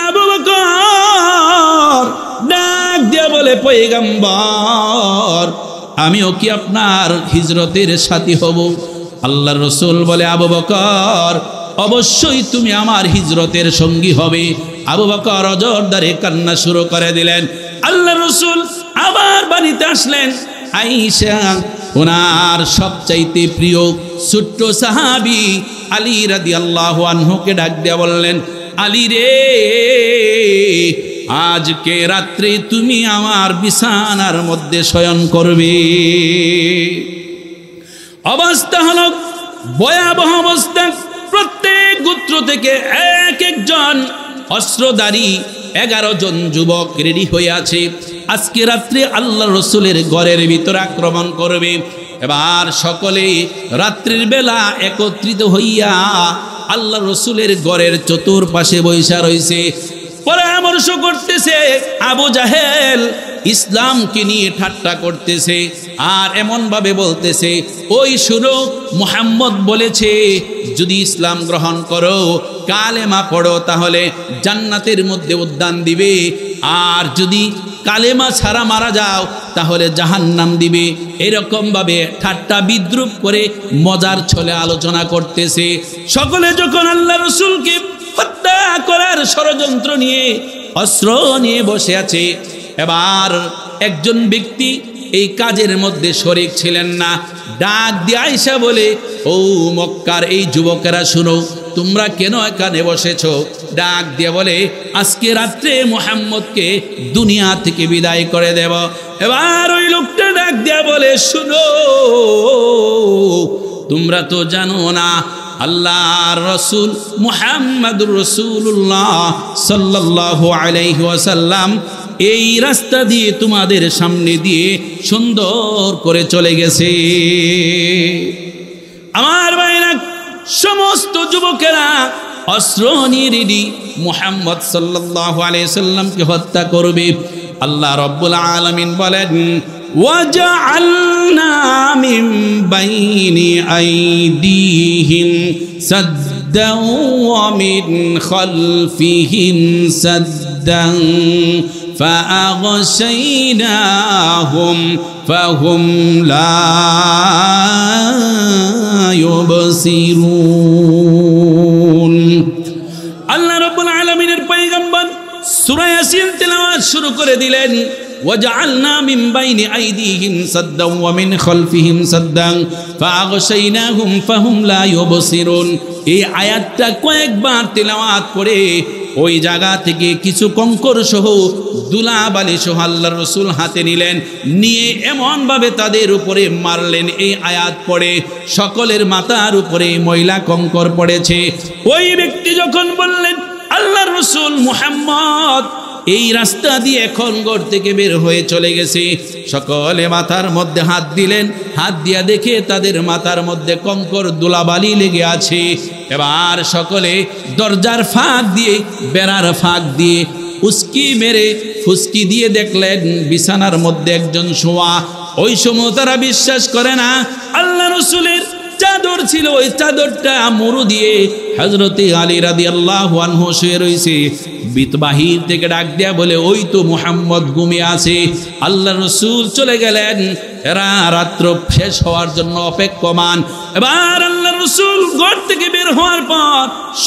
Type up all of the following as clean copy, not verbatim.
আবু বকর ডাক দিয়া বলে পয়গম্বর আমিও কি আপনার হিজরতের সাথী হব? আল্লাহর রাসূল বলে আবু বকর অবশ্যই তুমি আমার হিজরতের সঙ্গী হবে। আবু বকর অজরদারে কান্না শুরু করে দিলেন। আল্লাহর রাসূল আবার বাড়িতে আসলেন। আয়েশা ওনার সবচাইতে প্রিয় ছোট্ট সাহাবী আলী রাদিয়াল্লাহু আনহুকে ডাক দিয়া বললেন, আলী রে, আজকে রাত্রে তুমি আমার বিছানার মধ্যে শয়ন করবে। অবস্থা হলো ভয়াবহ অবস্থা। প্রত্যেক গোত্র থেকে এক একজন অস্ত্রধারী 11 জন যুবক রেডি হয়ে আছে। আজকে রাত্রে আল্লাহ রসুলের ঘরের ভিতরে আক্রমণ করবে। এবার সকলে রাত্রির বেলা একত্রিত হইয়া আল্লাহ রসুলের ঘরের চতুর্পাশে বৈশা রয়েছে, পরামর্শ করতেছে। আবু জাহেল ইসলামকে নিয়ে ঠাট্টা করতেছে আর এমন ভাবে বলতেছে, ওই শুনো, মুহাম্মদ বলেছে যদি ইসলাম গ্রহণ করো, কালেমা পড়ো, তাহলে জান্নাতের মধ্যে উদ্যান দিবে, আর যদি কালেমা ছাড়া মারা যাও তাহলে জাহান্নাম দিবে। এরকম ভাবে ঠাট্টা বিদ্রুপ করে মজার ছলে আলোচনা করতেছে। সকলে যখন আল্লাহ রসুলকে হত্যা করার ষড়যন্ত্র নিয়ে অস্ত্র নিয়ে বসে আছে, এবার একজন ব্যক্তি এই কাজের মধ্যে শরীক ছিলেন না, ডাক দিয়ে আয়েশা বলে, ও মক্কার এই যুবকেরা শুনো, তোমরা কেন এখানে বসেছো? ডাক দিয়ে বলে, আজকে রাত্রে মুহাম্মদকে দুনিয়া থেকে বিদায় করে দেব। এবার ওই লোকটা ডাক দিয়ে বলে, শুনো, তোমরা তো জানো না আল্লাহর রাসূল মুহাম্মাদুর রাসূলুল্লাহ সাল্লাল্লাহু আলাইহি ওয়াসাল্লাম এই রাস্তা দিয়ে তোমাদের সামনে দিয়ে সুন্দর করে চলে গেছে। আমার ভাইরা, সমস্ত যুবকেরা অস্ত্র নিয়ে রেডি, মুহাম্মদ সাল্লাল্লাহু আলাইহি সাল্লামকে হত্যা করবে। আল্লাহ রাব্বুল আলামিন বলেন, ওয়াজআলনা মিন বাইনি আইদিহিম সাদ্দান ওয়া মিন খালফিহিম সাদ্দান فأغشيناهم فهم لا يبصرون। আল্লাহ রাব্বুল আলামিনের পয়গম্বর সূরা ইয়াসিন তেলাওয়াত শুরু করে দিলেন, وجعلنا من بين أيديهم سدا ومن خلفهم سدا فأغشيناهم فهم لا يبصرون। এই আয়াতটা কয়েকবার তেলাওয়াত করে ওই জায়গা থেকে কিছু কঙ্কর সহ দুলাবালি সহ আল্লাহর রাসূল হাতে নিলেন, নিয়ে এমন ভাবে তাদের উপরে মারলেন। এই আয়াত পড়ে সকলের মাথার উপরে ময়লা কঙ্কর পড়েছে। ওই ব্যক্তি যখন বললেন আল্লাহর রাসূল মুহাম্মদ এই রাস্তা দিয়ে এখন ঘর থেকে বের হয়ে চলে গেছে, সকলে মাথার মধ্যে হাত দিলেন। হাত দিয়া দেখে তাদের মাথার মধ্যে কঙ্কর ধুলাবালি লেগে আছে। এবার সকলে দরজার ফাঁক দিয়ে, বেড়ার ফাঁক দিয়ে উস্কি মেরে ফুসকি দিয়ে দেখলেন বিছানার মধ্যে একজন শোয়া। ওই সময় তারা বিশ্বাস করে না, আল্লাহ রাসূলের চাদর ছিল, ওই চাদরটা মুরু দিয়ে হযরতে আলী রাদিয়াল্লাহু আনহু শুয়ে রয়েছে। বাহির থেকে ডাক দেয়া বলে, ওই তো মুহাম্মদ ঘুমিয়ে আছে। আল্লাহ রাসূল চলে গেলেন, এরা রাত্র শেষ হওয়ার জন্য অপেক্ষমান। এবার আল্লাহ রাসূল ঘর থেকে বের হওয়ার পর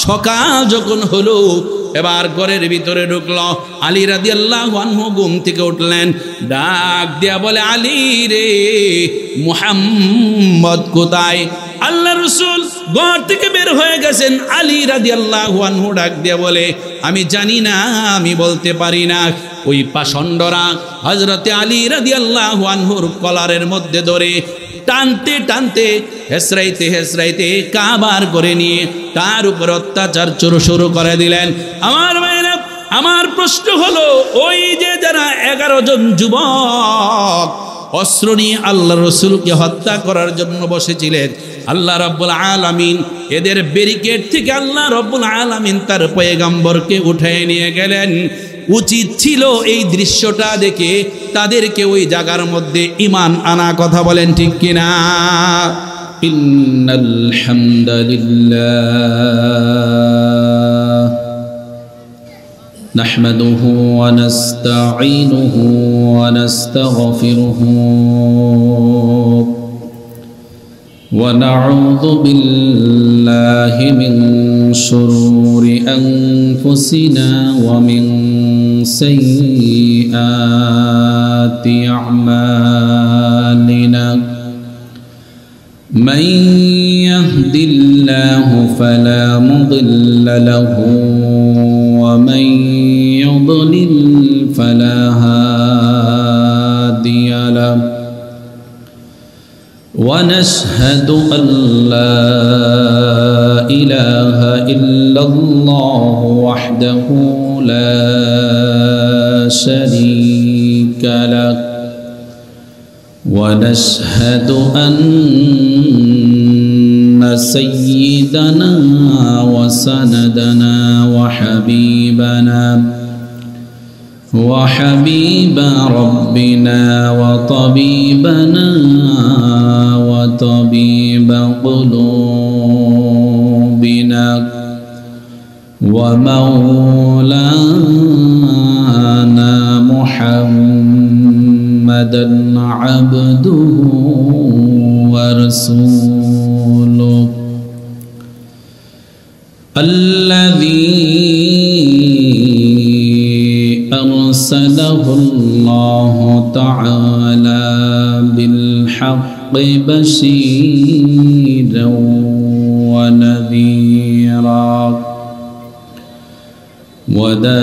সকাল যখন হলো, এবার ঘরের ভিতরে ঢুকলো। আলী রাদিয়াল্লাহু আনহু ঘুম থেকে উঠলেন, ডাক দেয়া বলে, আলী রে, মুহাম্মদ কোথায়? আল্লাহ রাসূল ঘর থেকে বের হয়ে গেছেন। আলী রাদিয়াল্লাহু আনহু ডাক দেয়া বলে, আমি জানি না, আমি বলতে পারি না। ওই পাষণ্ডরা হযরতে আলী রাদিয়াল্লাহু আনহুর কলারের মধ্যে ধরে টানতে টানতে হেসরাইতে হেসরাইতে কাবার করে নিয়ে তার উপর অত্যাচার শুরু করে দিলেন। আমার ভাইরা, আমার প্রশ্ন হলো, ওই যে যারা 11 জন যুবক অস্ত্র নিয়ে আল্লাহ রসুলকে হত্যা করার জন্য বসেছিলেন, আল্লাহ রাব্বুল আলামিন এদের ব্যারিকেড থেকে আল্লাহ রাব্বুল আলামিন তার পয়গম্বরকে উঠিয়ে নিয়ে গেলেন। উচিত ছিল এই দৃশ্যটা দেখে তাদেরকে ওই জায়গার মধ্যে ঈমান আনা। কথা বলেন ঠিক কিনা? ইন্নাল হামদালিল্লাহ نحمده ونستعينه ونستغفره ونعوذ بالله من شرور أنفسنا ومن سيئات أعمالنا من يهد الله فلا مضل له ومن يضلل فلا هادي له ونشهد أن لا إله إلا الله وحده لا شريك له ونشهد أن سيدنا وسندنا وحبيب ربنا وطبيبنا وطبيب قلوبنا ومولانا محمدا عبده ورسوله الذي أرسله الله تعالى بالحق بشيرا ونذيرا وداعيا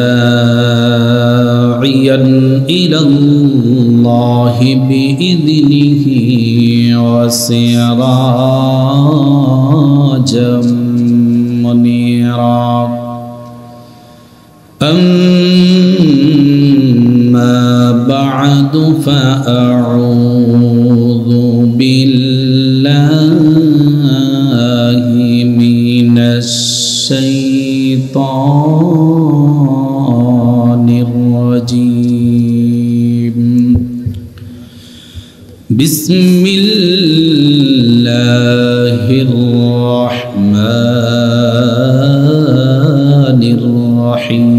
إلى الله بإذنه وسراجا منيرا أما بعد فأعوذ بالله من الشيطان الرجيم بسم الله الرحمن الرحيم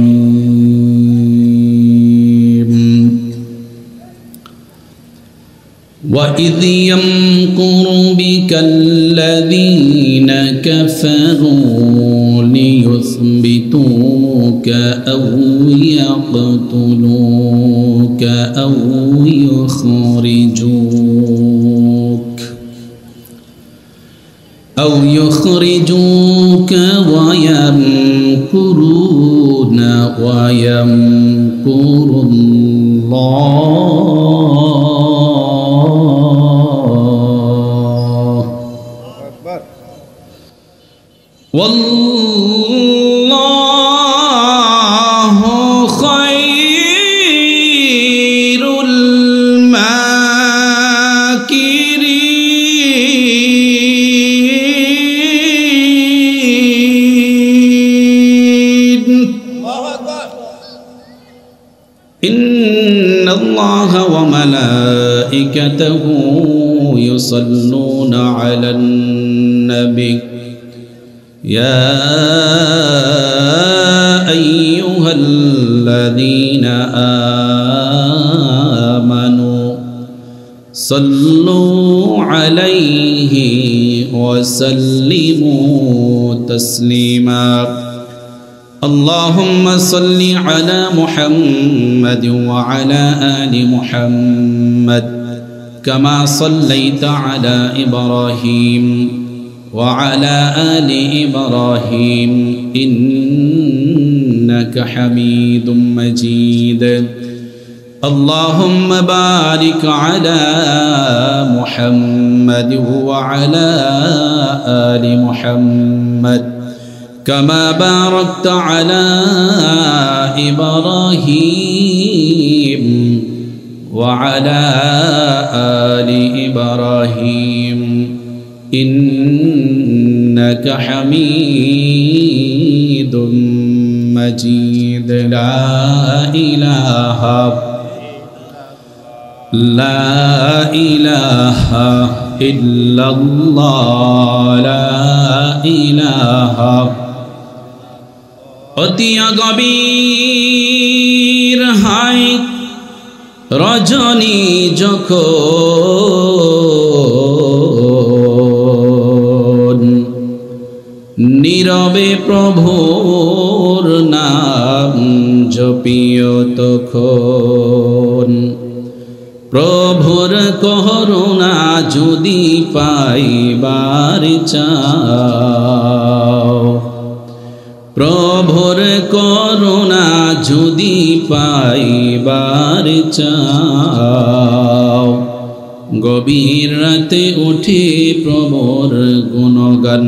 وإذ يمكر بك الذين كفروا ليثبتوك أو يقتلوك أو يخرجوك ويمكرون ويمكر الله والله خير إن الله وملائكته يصلون على النبي يا أيها الذين آمنوا صلوا عليه وسلموا تسليما اللهم صل على محمد وعلى آل محمد كما صليت على إبراهيم وعلى آل إبراهيم إنك حميد مجيد اللهم بارك على محمد وعلى آل محمد كما باركت على إبراهيم وعلى آل إبراهيم إنك حميد مجيد لا إله إلا الله لا إله অতি গভীর হয় রজনী যখন নীরবে প্রভুর নাম জপিও তখন প্রভুর করুণা যদি পাইবার চাও প্রভুর করুণা যদি পাইবার চাও গভীর রাতে উঠে প্রভুর গুণগান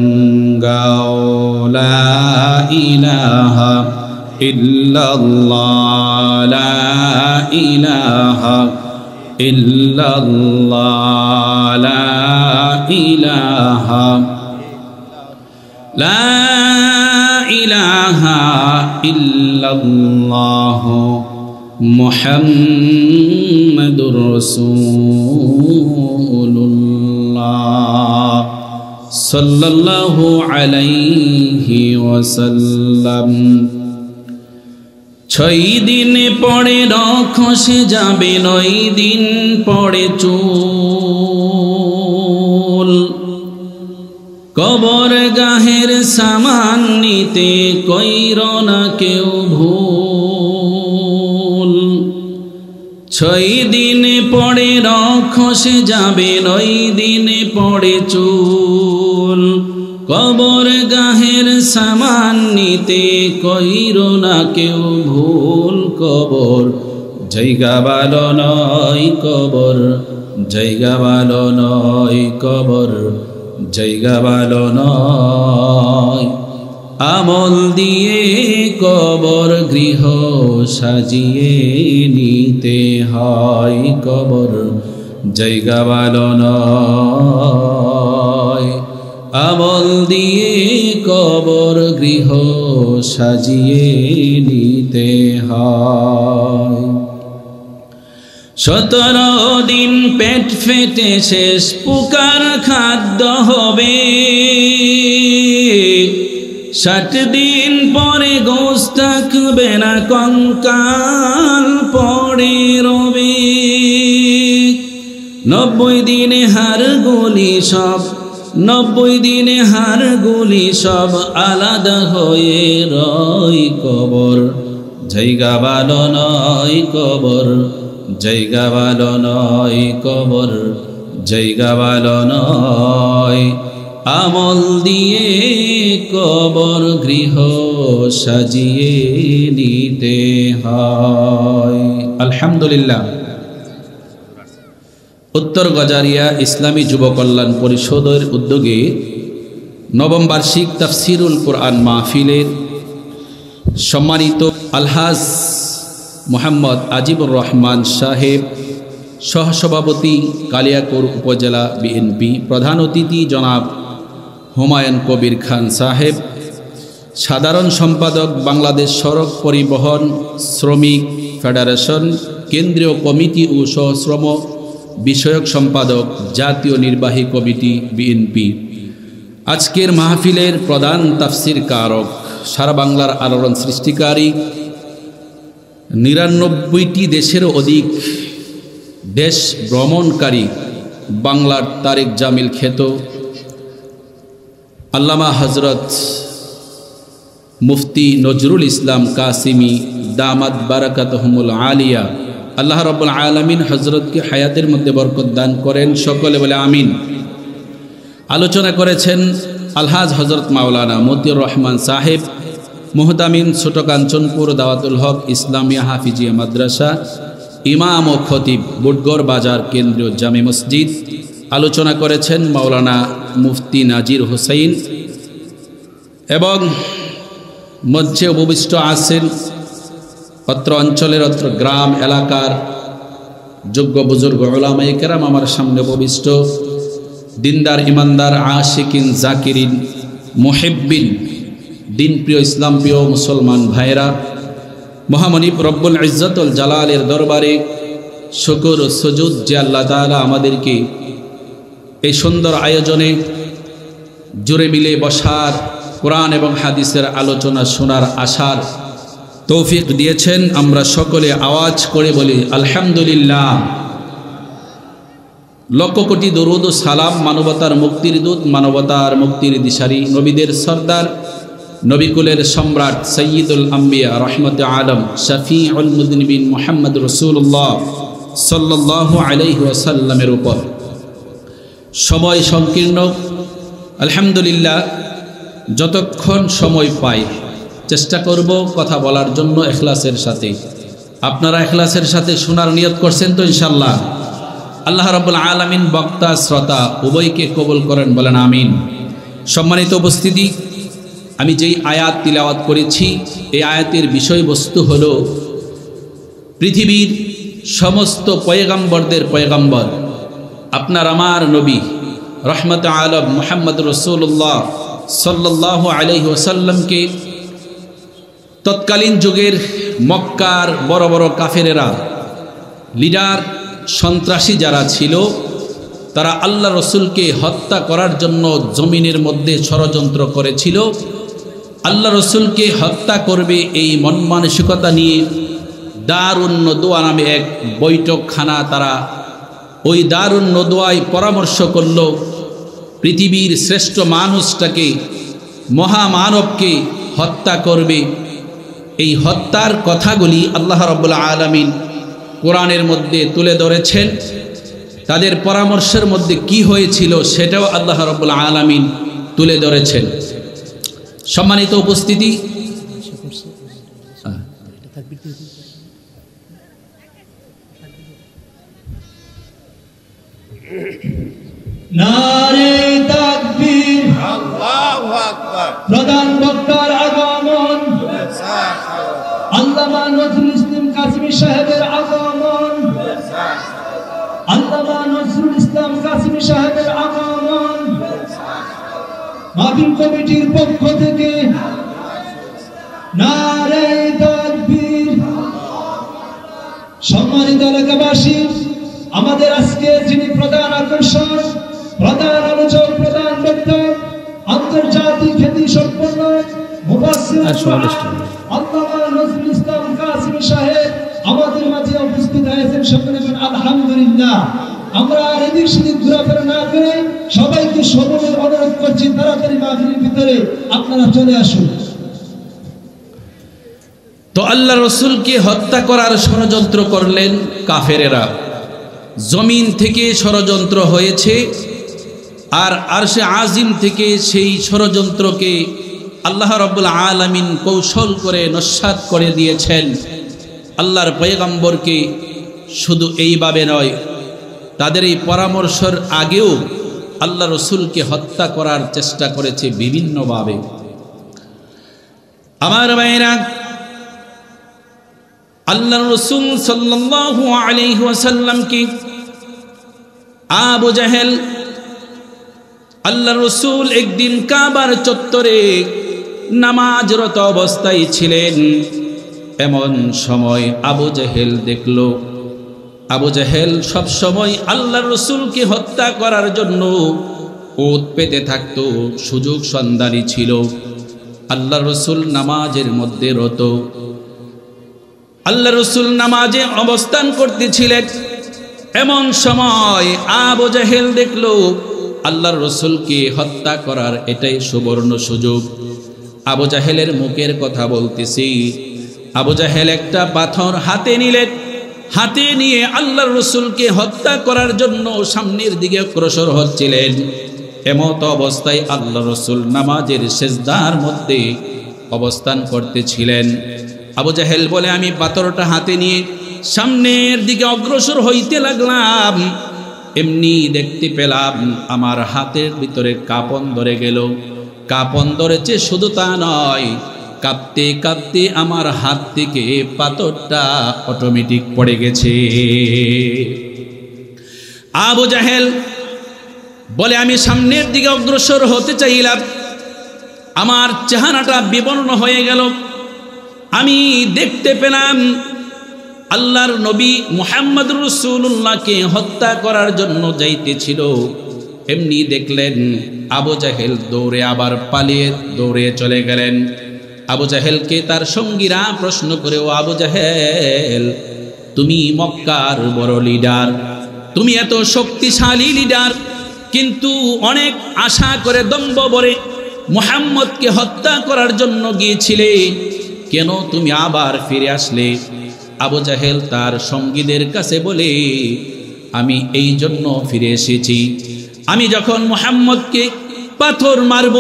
গাও লা ইলাহা ইল্লাল্লাহ লা ইলাহা ইল্লাল্লাহ লা ইলাহা লা ইলাহা ইল্লাল্লাহ মুহাম্মাদুর রাসূলুল্লাহ সাল্লাল্লাহু আলাইহি ওয়াসাল্লাম 6 দিন পরে খসে যাবে 9 দিন পরে চুল কবর গাহের সামান নিতে কইর না কেউ ভুল 6 দিন পরে খসে যাবে 9 দিন পরে চুল কবর গাহের সামান নিতে কইর না কেউ ভুল কবর জায়গা ভালো নয় কবর জায়গা ভালো নয় কবর জায়গা ভালো নয় আমল দিয়ে কবর গৃহ সাজিয়ে নিতে হয় কবর জায়গা ভালো নয় আমল দিয়ে কবর গৃহ সাজিয়ে নিতে হয় 17 দিন পেট ফেটে শেষ পুকার খাদ্য হবে 60 দিন পরে গোশ থাকবে না কঙ্কাল পড়ে রবে 90 দিনে হাড়গুলি সব 90 দিনে হাড়গুলি সব আলাদা হয়ে রয় কবর জায়গা ভালো নয় কবর জায়গা ভালো নয় কবর জায়গা ভালো নয় আমল দিয়ে কবর গৃহ সাজিয়ে নিতে হয় আলহামদুলিল্লাহ উত্তর গজারিয়া ইসলামী যুব কল্যাণ পরিষদের উদ্যোগে নবম বার্ষিক তাফসিরুল কোরআন মাহফিলের সম্মানিত আলহাজ মোহাম্মদ আজিবুর রহমান সাহেব সহসভাপতি কালিয়াকৈর উপজেলা বিএনপি প্রধান অতিথি জনাব হুমায়ুন কবির খান সাহেব সাধারণ সম্পাদক বাংলাদেশ সড়ক পরিবহন শ্রমিক ফেডারেশন কেন্দ্রীয় কমিটি ও সহশ্রম বিষয়ক সম্পাদক জাতীয় নির্বাহী কমিটি বিএনপি আজকের মাহফিলের প্রধান তাফসির কারক সারা বাংলার আলোড়ন সৃষ্টিকারী 99টি দেশেরও অধিক দেশ ভ্রমণকারী বাংলার তারেক জামিল খ্যাত আল্লামা হজরত মুফতি নজরুল ইসলাম কাসিমি দামাত বারাকাতুহুমুল আলিয়া আল্লাহ রাব্বুল আলামিন হজরতকে হায়াতের মধ্যে বরকত দান করেন সকলে বলে আমিন আলোচনা করেছেন আলহাজ হজরত মাওলানা মতিউর রহমান সাহেব মুহতামিম ছোট কাঞ্চনপুর দাওয়াতুল হক ইসলামিয়া হাফিজিয়া মাদ্রাসা ইমাম ও খতিব বুটগড় বাজার কেন্দ্রীয় জামে মসজিদ আলোচনা করেছেন মাওলানা মুফতি নাজির হোসেন এবং মঞ্চে উপবিষ্ট আছেন অত্র অঞ্চলের অত্র গ্রাম এলাকার যোগ্য বুজুর্গ উলামায়ে কেরাম আমার সামনে উপবিষ্ট দিনদার ইমানদার আশিকিন জাকিরিন মুহিব্বিন দিন প্রিয় ইসলাম প্রিয় মুসলমান ভাইরা মহামণি রব্বুল ইজ্জতুল জালালের দরবারে শুকর ও সুজুদ যে আল্লাহ তাআলা আমাদেরকে এই সুন্দর আয়োজনে জুড়ে মিলে বসার কোরআন এবং হাদিসের আলোচনা শোনার আশার তৌফিক দিয়েছেন। আমরা সকলে আওয়াজ করে বলি আলহামদুলিল্লাহ। লক্ষ কোটি দরুদ ও সালাম মানবতার মুক্তির দূত, মানবতার মুক্তির দিশারি, নবীদের সর্দার, নবীকুলের সম্রাট, সৈয়দুল আম্বিয়া, রহমতে আলম, শফিউল মুযনিবিন মুহাম্মদ রাসূলুল্লাহ সাল্লাল্লাহু আলাইহি ওয়াসাল্লামের উপর। সময় সংকীর্ণ, আলহামদুলিল্লাহ যতক্ষণ সময় পাই চেষ্টা করব কথা বলার জন্য ইখলাসের সাথে। আপনারা ইখলাসের সাথে শোনার নিয়ত করছেন তো ইনশাআল্লাহ? আল্লাহ রাব্বুল আলামিন বক্তা শ্রোতা উভয়কে কবুল করেন, বলেন আমিন। সম্মানিত উপস্থিতি, আমি যেই আয়াত তিলাওয়াত করেছি এই আয়াতের বিষয়বস্তু হল পৃথিবীর সমস্ত পয়গম্বরদের পয়গম্বর আপনার আমার নবী রহমতে আলম মুহাম্মদ রাসূলুল্লাহ সাল্লাল্লাহু আলাইহি ওয়াসাল্লামকে তৎকালীন যুগের মক্কার বড় বড় কাফেরেরা, লিডার সন্ত্রাসী যারা ছিল, তারা আল্লাহ রসুলকে হত্যা করার জন্য জমিনের মধ্যে ষড়যন্ত্র করেছিল। আল্লাহ রসুলকে হত্যা করবে এই মন মানসিকতা নিয়ে দারুন নদওয়া নামে এক বৈঠকখানা, তারা ওই দারুন নদওয়ায় পরামর্শ করল পৃথিবীর শ্রেষ্ঠ মানুষটাকে, মহামানবকে হত্যা করবে। এই হত্যার কথাগুলি আল্লাহ রাব্বুল আলামিন কোরআনের মধ্যে তুলে ধরেছেন। তাদের পরামর্শের মধ্যে কি হয়েছিল সেটাও আল্লাহ রাব্বুল আলামিন তুলে ধরেছেন। সম্মানিত উপস্থিতি, নারে তাকবীর, আল্লাহু আকবার। প্রধান বক্তার আগমন, আল্লামা নজরুল ইসলাম কাসিমি সাহেবের আগমন, আল্লামা নজরুল ইসলাম কাসিমি সাহেবের আগমন, মাহফিল কমিটির পক্ষ থেকে নারে তাকবীর। সম্মানিত এলাকাবাসী, আমাদের আজকে যিনি প্রধান আকর্ষণ, প্রধান আলোচক, প্রধান বক্তা, আন্তর্জাতিক খ্যাতি সম্পন্ন মুফাসসির আল্লামা নজরুল ইসলাম কাসিমি সাহেব আমাদের মাঝে উপস্থিত হয়েছেন। সকলে বলেন আলহামদুলিল্লাহ। আমরা আর এদিক সেদিক ঘোরাফেরা না করে সবাইকে সবলের অনুরোধ করছি, তাড়াতাড়ি মাহফিলের ভিতরে আপনারা চলে আসুন। তো আল্লাহ রসুলকে হত্যা করার ষড়যন্ত্র করলেন কাফেরেরা। জমিন থেকে ষড়যন্ত্র হয়েছে, আর আরশে আজিম থেকে সেই ষড়যন্ত্রকে আল্লাহ রাব্বুল আলামিন কৌশল করে নস্যাৎ করে দিয়েছেন। আল্লাহর পয়গম্বরকে শুধু এইভাবে নয়, তাদের এই পরামর্শের আগেও আল্লাহ রসুলকে হত্যা করার চেষ্টা করেছে বিভিন্নভাবে। আমার ভাইরা, আল্লাহ রসুল সাল্লাল্লাহু আলাইহি ওয়াসাল্লামকে আবু জাহেল, আল্লাহ রসুল একদিন কাবার চত্বরে নামাজরত অবস্থায় ছিলেন। এমন সময় আবু জাহেল দেখল, আবু জাহেল সব সময় আল্লাহ রসুলকে হত্যা করার জন্য ওত পেতে থাকতো, সুযোগ সন্ধানী ছিল। আল্লাহ রসুল নামাজের মধ্যে রত, আল্লাহ রসুল নামাজে অবস্থান করতেছিলেন। এমন সময় আবু জাহেল দেখল আল্লাহর রসুলকে হত্যা করার এটাই সুবর্ণ সুযোগ। আবু জাহেলের মুখের কথা বলতেছি। আবু জাহেল একটা পাথর হাতে নিলেন, হাতে নিয়ে আল্লাহর রসুলকে হত্যা করার জন্য সামনের দিকে অগ্রসর হচ্ছিলেন। এমত অবস্থায় আল্লাহ রসুল নামাজের সেজদার মধ্যে অবস্থান করতেছিলেন। আবু জাহেল বলে, আমি পাথরটা হাতে নিয়ে সামনের দিকে অগ্রসর হইতে লাগলাম, এমনি দেখতে পেলাম আমার হাতের ভিতরে কাঁপন ধরে গেল। কাঁপন ধরেছে, শুধু তা নয়, কাঁপতে কাঁপতে আমার হাত থেকে পাথরটা অটোমেটিক পড়ে গেছে। আবু জাহেল বলে, আমি সামনের দিকে অগ্রসর হতে চাইলাম, আমার চেহারাটা বিবর্ণ হয়ে গেল। আমি দেখতে পেলাম আল্লাহর নবী মুহাম্মদ রাসূলুল্লাহকে হত্যা করার জন্য যাইতেছিল। এমনি দেখলেন আবু জাহেল দৌড়ে আবার পালিয়ে দৌড়ে চলে গেলেন। আবু জাহেলকে তার সঙ্গীরা প্রশ্ন করে, ও আবু জাহেল, তুমি মক্কার বড় লিডার, তুমি এত শক্তিশালী লিডার, কিন্তু অনেক আশা করে দম্ভ ভরে মুহাম্মদকে হত্যা করার জন্য গিয়েছিলে, কেন তুমি আবার ফিরে আসলে? আবু জাহেল তার সঙ্গীদের কাছে বলে, আমি এই জন্য ফিরে এসেছি, আমি যখন মুহাম্মদকে পাথর মারব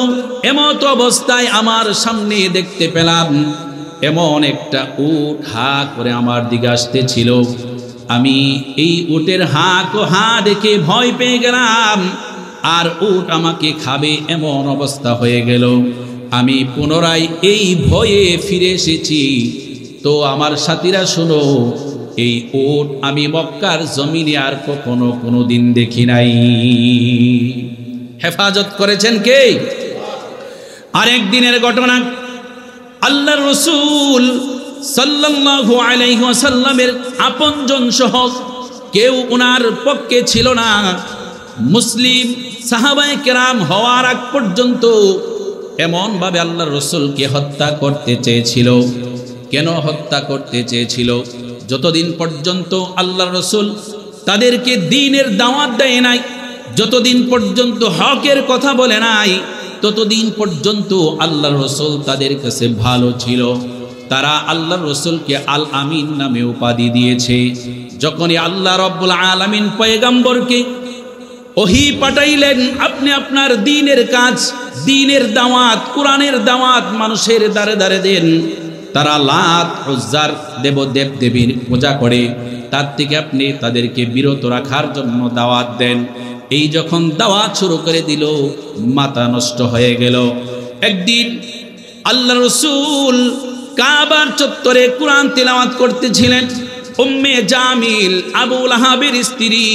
এমত অবস্থায় আমার সামনে দেখতে পেলাম এমন একটা উট হা করে আমার দিকে আসতেছিল, আমি এই উটের হা দেখে ভয় পেয়ে গেলাম, আর উট আমাকে খাবে এমন অবস্থা হয়ে গেল। আমি পুনরায় এই ভয়ে ফিরে এসেছি। তো আমার সাথীরা শোনো, এই উট আমি মক্কার জমিনে আর কখনো কোনোদিন দেখি নাই। হেফাজত করেছেন কে? আরেক দিনের ঘটনা, আল্লাহর রাসূল সাল্লাল্লাহু আলাইহি ওয়াসাল্লামের আপনজন সহ কেউ ওনার পক্ষে ছিল না। মুসলিম সাহাবায়ে কেরাম হওয়ার আগ পর্যন্ত এমন ভাবে আল্লাহর রাসূলকে হত্যা করতে চেয়েছিল। কেন হত্যা করতে চেয়েছিল? যতদিন পর্যন্ত আল্লাহর রাসূল তাদেরকে দ্বীনের দাওয়াত দেয় নাই, যতদিন পর্যন্ত হকের কথা বলে নাই, ততদিন পর্যন্ত আল্লাহর রাসূল তাদের কাছে ভালো ছিল। তারা আল্লাহর রাসূলকে আল আমিন নামে উপাধি দিয়েছে। যখনই আল্লাহ রাব্বুল আলামিন পয়গম্বরকে ওহী পাঠাইলেন, আপনি আপনার দ্বীনের কাজ, দ্বীনের দাওয়াত, কোরআনের দাওয়াত মানুষের দ্বারে দ্বারে দেন। তারা লাত উজ্জার দেব দেবীর পূজা করে, তার থেকে আপনি তাদেরকে বিরত রাখার জন্য দাওয়াত দেন। এই যখন দাওয়াত শুরু করে দিল, মাথা নষ্ট হয়ে গেল। একদিন আল্লাহ রাসূল কাবার চত্বরে কোরআন তেলাওয়াত করতেছিলেন। উম্মে জামিল আবু লাহাবের স্ত্রী,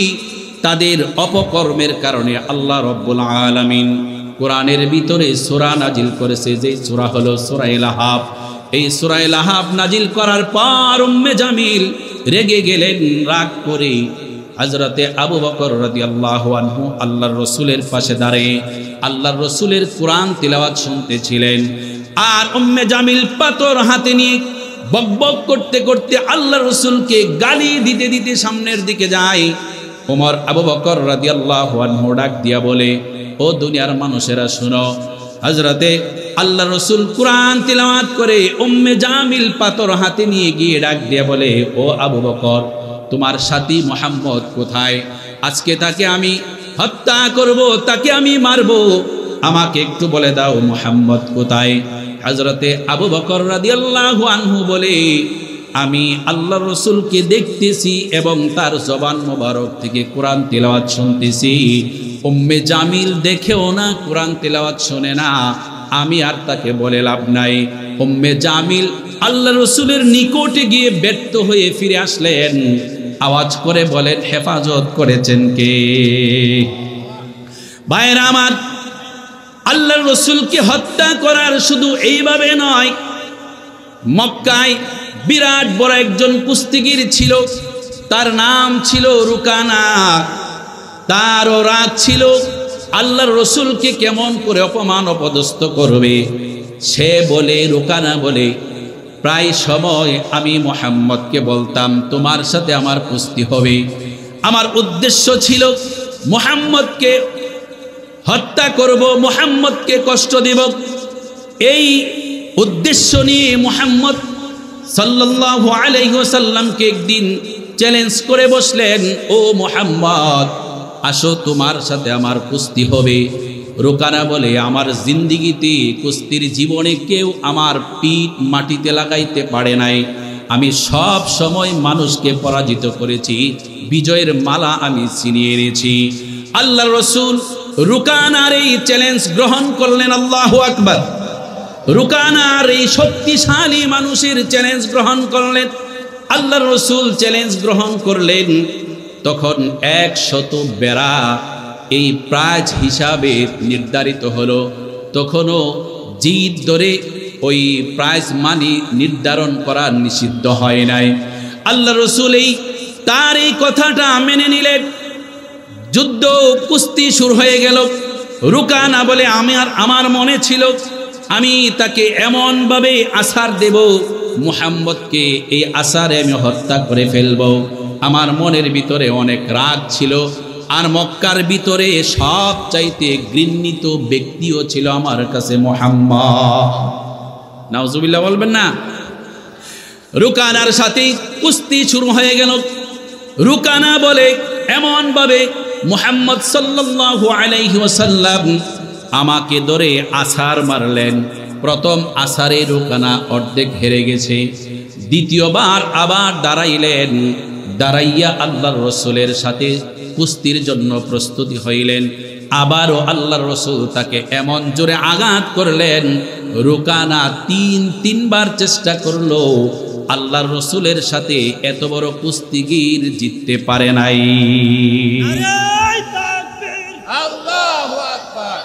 তাদের অপকর্মের কারণে আল্লাহ রাব্বুল আলামিন কোরআনের ভিতরে সূরা নাজিল করেছে, যে সূরা হলো সূরা লাহাব। এই সূরা লাহাব নাজিল করার পর উম্মে জামিল রেগে গেলেন, রাগ করে হযরতে আবু বকর রাদিয়াল্লাহু আনহু আল্লাহর রাসূলের পাশে দাঁড়িয়ে আল্লাহর রাসূলের কোরআন তিলাওয়াত শুনতেছিলেন। আর উম্মে জামিল পাথর হাতে নিয়ে বকবক করতে করতে আল্লাহর রাসূলকে গালি দিতে দিতে সামনের দিকে যায়। ওমর আবু বকর রাদিয়াল্লাহু আনহু ডাক দিয়া বলে, ও দুনিয়ার মানুষেরা শুনো, হযরতে আল্লাহর রাসূল কোরআন তিলাওয়াত করে উম্মে জামিল পাথর হাতে নিয়ে গিয়ে ডাক দিয়া বলে, ও আবু বকর, তোমার সাথী মুহাম্মদ কোথায়? আজকে তাকে আমি হত্যা করব, তাকে আমি মারব, আমাকে একটু বলে দাও মুহাম্মদ কোথায়? হযরতে আবু বকর রাদিয়াল্লাহু আনহু বলে, আমি আল্লাহর রাসূলকে দেখতেছি এবং তার জবান মোবারক থেকে কোরআন তিলাওয়াত শুনতেছি। উম্মে জামিল দেখেও না, কোরআন তিলাওয়াত শুনে না, আমি আর তাকে বলে লাভ নাই। উম্মে জামিল আল্লাহর রাসূলের নিকটে গিয়ে ব্যর্থ হয়ে ফিরে আসলেন। আওয়াজ করে বলেন, হেফাজত করেছেন কে? ভাইরা আমার, আল্লাহর রাসূলকে হত্যা করার শুধু এইভাবে নয়, মক্কায় বিরাট বড় একজন কুস্তিগীর ছিল, তার নাম ছিল রুকানা। তারও রাগ ছিল আল্লাহর রাসূলকে কেমন করে অপমান অপদস্থ করবে। সে বলে, রুকানা বলে, প্রায় সময় আমি মুহাম্মদকে বলতাম তোমার সাথে আমার কুস্তি হবে। আমার উদ্দেশ্য ছিল মুহাম্মদকে হত্যা করব, মুহাম্মদকে কষ্ট দেব। এই উদ্দেশ্য নিয়ে মুহাম্মদ সাল্লাল্লাহু আলাইহি ওয়াসাল্লামকে একদিন চ্যালেঞ্জ করে বসলেন, ও মুহাম্মদ, আসো তোমার সাথে আমার কুস্তি হবে। রুকানা বলে, আমার জিন্দিগিতে কুস্তির জীবনে কেউ আমার পিঠ মাটিতে লাগাইতে পারে নাই। আমি সব সময় মানুষকে পরাজিত করেছি, বিজয়ের মালা আমি ছিনিয়ে এনেছি। আল্লাহর রাসূল রুকানার এই চ্যালেঞ্জ গ্রহণ করলেন। আল্লাহু আকবার। রুকানার এই শক্তিশালী মানুষের চ্যালেঞ্জ গ্রহণ করলেন। আল্লাহর রাসূল চ্যালেঞ্জ গ্রহণ করলেন। তখন 100 বেড়া এই প্রাইজ হিসাবে নির্ধারিত হলো। তখনও জিদ ধরে ওই প্রাইজ মানি নির্ধারণ করা নিষিদ্ধ হয় নাই। আল্লাহ রাসূল তার এই কথাটা মেনে নিলেন। যুদ্ধ কুস্তি শুরু হয়ে গেল। রুকানা বলে আমার মনে ছিল আমি তাকে এমনভাবে আছার দেব, মুহাম্মদকে এই আছারে আমি হত্যা করে ফেলব। আমার মনের ভিতরে অনেক রাগ ছিল, আর মক্কার ভিতরে সবচাইতে ঘৃণিত ব্যক্তিও ছিল আমার কাছে মুহাম্মদ। নাউজুবিল্লাহ বলবেন না? রুকানার সাথে কুস্তি শুরু হয়ে গেল। রুকানা বলে এমনভাবে মুহাম্মদ সাল্লাল্লাহু আলাইহি ওয়াসাল্লাম আমাকে ধরে আছাড় মারলেন। প্রথম আছাড়ে রুকানা অর্ধেক হেরে গেছে। দ্বিতীয়বার আবার দাঁড়াইলেন, দাঁড়াইয়া আল্লাহর রসুলের সাথে কুস্তির জন্য প্রস্তুতি হইলেন। আবারও আল্লাহর রসুল তাকে এমন জোরে আঘাত করলেন, রুকানা তিনবার চেষ্টা করলো, আল্লাহর রসুলের সাথে এত বড় কুস্তিগির জিততে পারে নাই। আল্লাহু আকবার।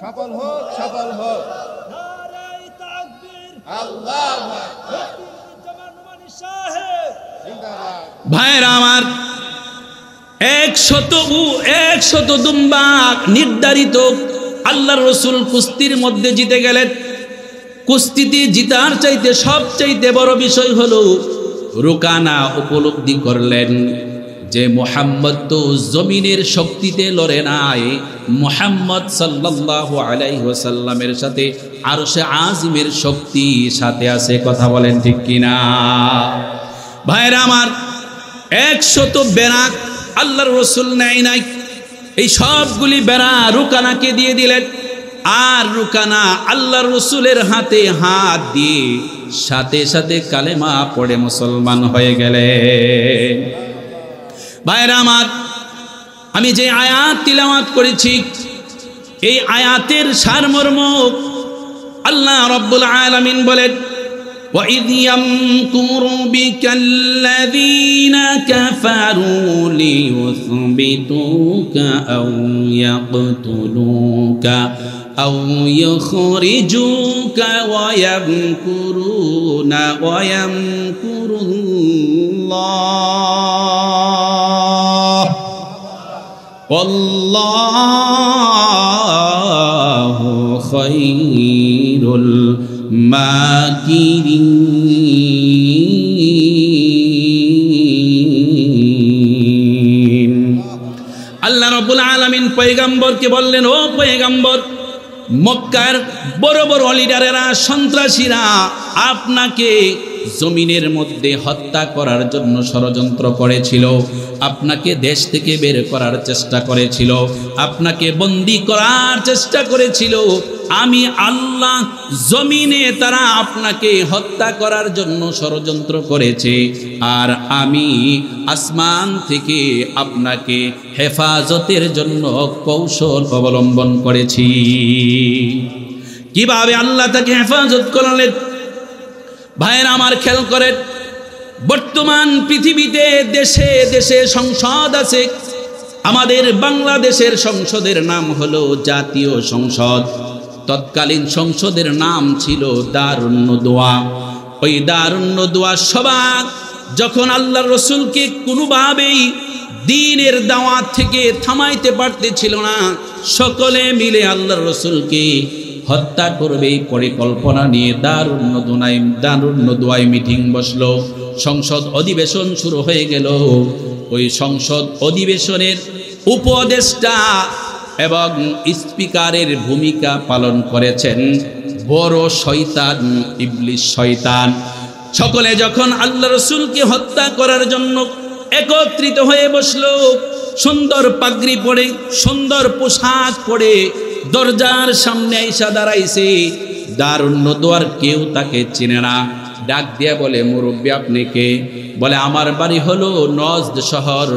সফল হোক, সফল হোক। আল্লাহু আকবার। ভাইরা আমার, 100 দুম্বা নির্ধারিত আল্লাহর রসুল কুস্তির মধ্যে জিতে গেলেন। কুস্তিতে জিতার চাইতে সবচাইতে বড় বিষয় হলো রুকানা উপলব্ধি করলেন যে মুহাম্মদ তো জমিনের শক্তিতে লড়ে নাই, মুহাম্মদ সাল্লাল্লাহু আলাইহি ওয়াসাল্লামের সাথে আরশে আজিমের শক্তি সাথে আছে। কথা বলেন ঠিক কিনা? ভাইরা আমার, 100 বেড়া আল্লাহর রসুল নেয় নাই, এই সবগুলি বেড়া রুকানাকে দিয়ে দিলেন। আর রুকানা আল্লাহর রসুলের হাতে হাত দিয়ে সাথে সাথে কালেমা পড়ে মুসলমান হয়ে গেলেন। ভাইরা আমার, আমি যে আয়াত তিলাওয়াত করেছি এই আয়াতের সারমর্ম আল্লাহ রাব্বুল আলামিন বলেন, وَإِذْ يَمْكُرُ بِكَ الَّذِينَ كَفَرُوا لِيُثْبِتُوكَ أَوْ يَقْتُلُوكَ أَوْ يُخْرِجُوكَ وَيَمْكُرُونَ وَيَمْكُرُ اللَّهُ وَاللَّهُ خَيْرُ মাকিরিন। আল্লাহ রাব্বুল আলামিন পয়গম্বরকে বললেন, ও পয়গম্বর, মক্কার বড় বড় লিডারেরা, সন্ত্রাসীরা আপনাকে জমিনের মধ্যে হত্যা করার জন্য ষড়যন্ত্র করেছিল, আপনাকে দেশ থেকে বের করার চেষ্টা করেছিল, আপনাকে বন্দী করার চেষ্টা করেছিল। আমি আল্লাহ জমিনে তারা আপনাকে হত্যা করার জন্য ষড়যন্ত্র করেছে, আর আমি আসমান থেকে আপনাকে হেফাজতের জন্য কৌশল অবলম্বন করেছি। কিভাবে আল্লাহ তাকে হেফাজত করলেন? ভাইয়েরা আমার, খেয়াল করেন, বর্তমান পৃথিবীতে দেশে দেশে সংসদ আছে। আমাদের বাংলাদেশের সংসদের নাম হলো জাতীয় সংসদ। তৎকালীন সংসদের নাম ছিল দারুন নদওয়া। ওই দারুন নদওয়া সভা যখন আল্লাহর রসুলকে কোনোভাবেই দ্বীনের দাওয়াত থেকে থামাইতে পারতেছিল না, সকলে মিলে আল্লাহর রসুলকে হত্যা করবে এই পরিকল্পনা নিয়ে দারুন নদওয়ায় মিটিং বসলো। সংসদ অধিবেশন শুরু হয়ে গেল। ওই সংসদ অধিবেশনের উপদেষ্টা এবং স্পিকারের ভূমিকা পালন করেছেন বড় শয়তান, ইবলিস শয়তান। সকলে যখন আল্লাহ রসুলকে হত্যা করার জন্য একত্রিত হয়ে বসলো, সুন্দর পাগড়ি পরে, সুন্দর পোশাক পরে দরজার সামনে আইসা দাঁড়াইছে। দারুন নদওয়ার কেউ তাকে চিনে না। ডাক দিয়া বলে, মুরব্বী আপনি কে? বলে, আমার বাড়ি হলো নজদ শহর,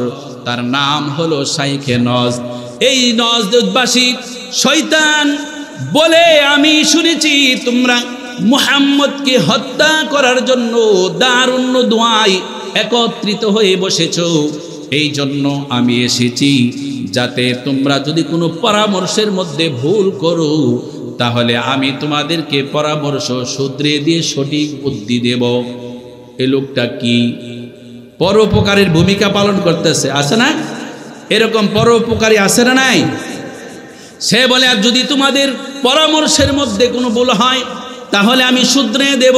তার নাম হলো শাইখে নজদ। এই নজদবাসী শয়তান বলে, আমি শুনেছি তোমরা মুহাম্মদকে হত্যা করার জন্য দারুন নদওয়ায় একত্রিত হয়ে বসেছো। এই জন্য আমি এসেছি, যাতে তোমরা যদি কোনো পরামর্শের মধ্যে ভুল করো তাহলে আমি তোমাদেরকে পরামর্শ শুধরে দিয়ে সঠিক বুদ্ধি দেব। এ লোকটা কি? পরোপকারীর ভূমিকা পালন করতেছে, আছে না? এরকম পরোপকারী আছে না নাই? সে বলে আর যদি তোমাদের পরামর্শের মধ্যে কোনো ভুল হয় তাহলে আমি শুধরে দেব।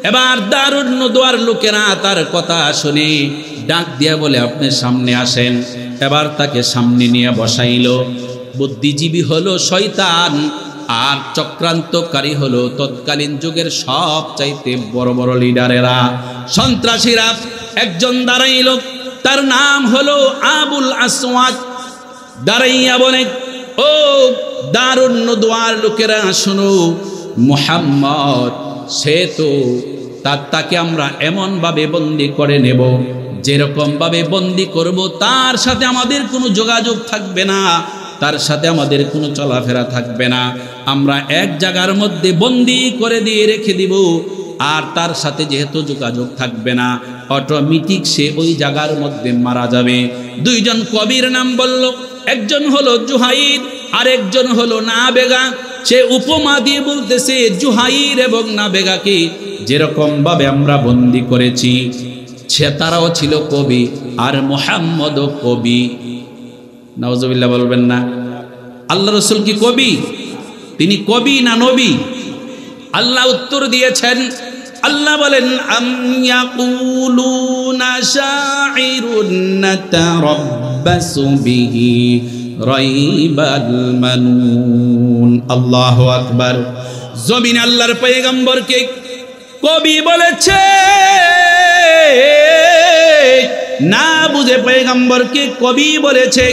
এবার দারুন নদওয়ার লোকেরা তার কথা শুনে ডাক দিয়া বলে আপনি সামনে আসেন। এবার তাকে সামনে নিয়ে বসাইল। বুদ্ধিজীবী হলো শয়তান আর চক্রান্তকারী হলো তৎকালীন যুগের সবচাইতে বড় বড় লিডারেরা, সন্ত্রাসীরা। একজন দাঁড়াইল, তার নাম হলো আবুল আসওয়াদ। দাঁড়াইয়া বলে, ও দারুন নদওয়ার লোকেরা শোনো, মুহাম্মদ সে তো তাকে আমরা এমনভাবে বন্দি করে নেব, যেরকম ভাবে বন্দি করব তার সাথে আমাদের কোনো যোগাযোগ থাকবে না, তার সাথে আমাদের কোনো চলাফেরা থাকবে না। আমরা এক জায়গার মধ্যে বন্দি করে দিয়ে রেখে দিব, আর তার সাথে যেহেতু যোগাযোগ থাকবে না, অটোমেটিক সে ওই জায়গার মধ্যে মারা যাবে। দুইজন কবির নাম বলল, একজন হলো জুহাইর আর একজন হলো নাবেগা। সে উপমা দিয়ে বলতেছে জুহাইর এবং নাবেগাকে যেরকম ভাবে আমরা বন্দি করেছি, সে তারাও ছিল কবি আর মুহাম্মদও কবি। নাউজুবিল্লাহ বলবেন না? আল্লাহ রাসূল কি কবি? তিনি কবি না নবী? আল্লাহ উত্তর দিয়েছেন। আল্লাহ বলেন, আম ইয়াকুলুনা শাইরুন নাতারাব্বাসু বিহি রাইবাল মানুন। আল্লাহু আকবার। জমিন আল্লাহর পয়গম্বরকে কবি বলেছে, না বুঝে পয়গম্বরকে কবি বলেছে।